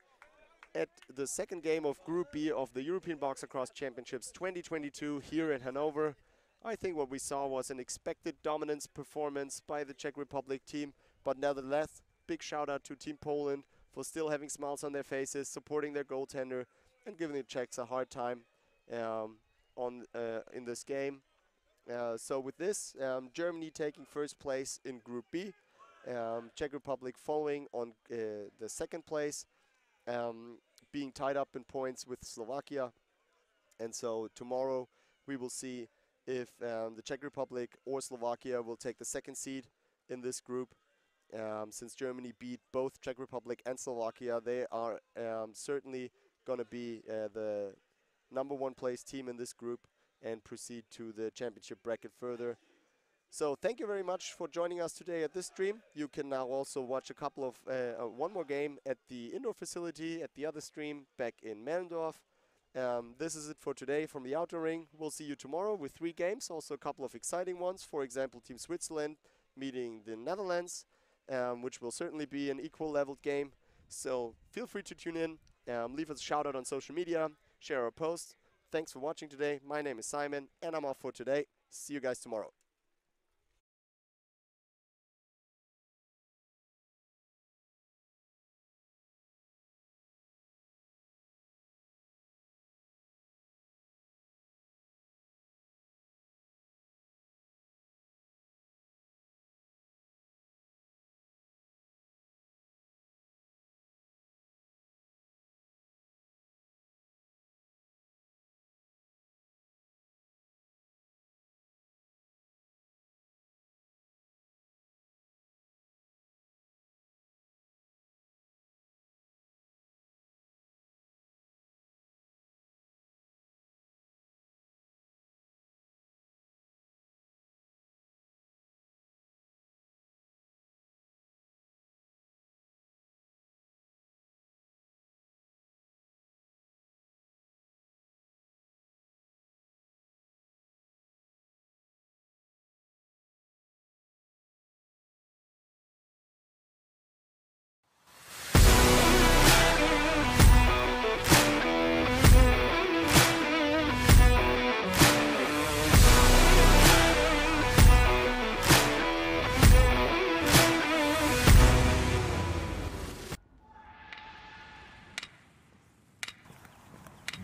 at the second game of Group B of the European Box Lacrosse Championships 2022 here in Hanover. I think what we saw was an expected dominance performance by the Czech Republic team, but nevertheless, big shout out to Team Poland for still having smiles on their faces, supporting their goaltender, and giving the Czechs a hard time in this game. So with this, Germany taking first place in Group B, Czech Republic following on the second place, being tied up in points with Slovakia. And so tomorrow we will see if the Czech Republic or Slovakia will take the second seed in this group. Since Germany beat both Czech Republic and Slovakia, they are certainly going to be the #1 place team in this group and proceed to the championship bracket further. So thank you very much for joining us today at this stream. You can now also watch a couple of one more game at the indoor facility at the other stream back in Mellendorf. This is it for today from the outdoor ring. We'll see you tomorrow with 3 games, also a couple of exciting ones. For example, Team Switzerland meeting the Netherlands, which will certainly be an equal-leveled game. So feel free to tune in, leave us a shout-out on social media, share our posts. Thanks for watching today. My name is Simon, and I'm off for today. See you guys tomorrow.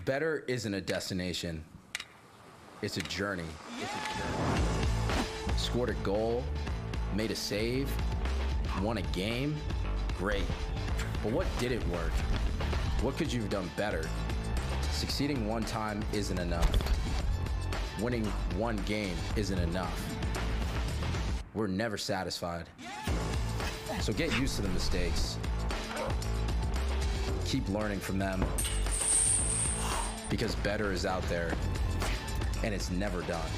Better isn't a destination. It's a journey. Scored a goal, made a save, won a game, great. But what didn't work? What could you have done better? Succeeding one time isn't enough. Winning one game isn't enough. We're never satisfied. So get used to the mistakes. Keep learning from them. Because better is out there, and it's never done.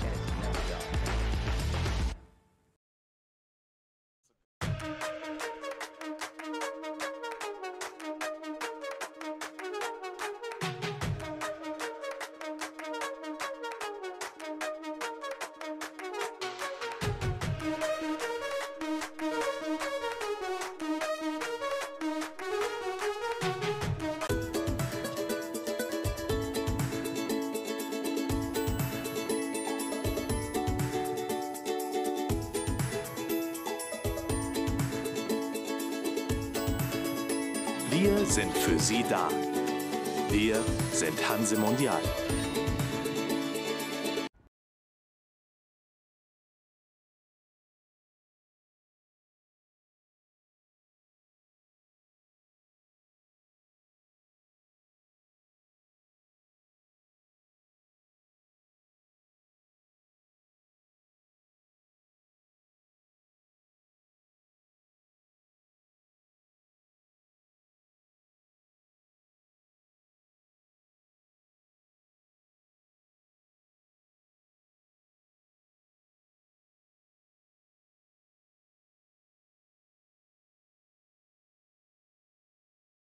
Wir sind für Sie da. Wir sind Hanse Mondial.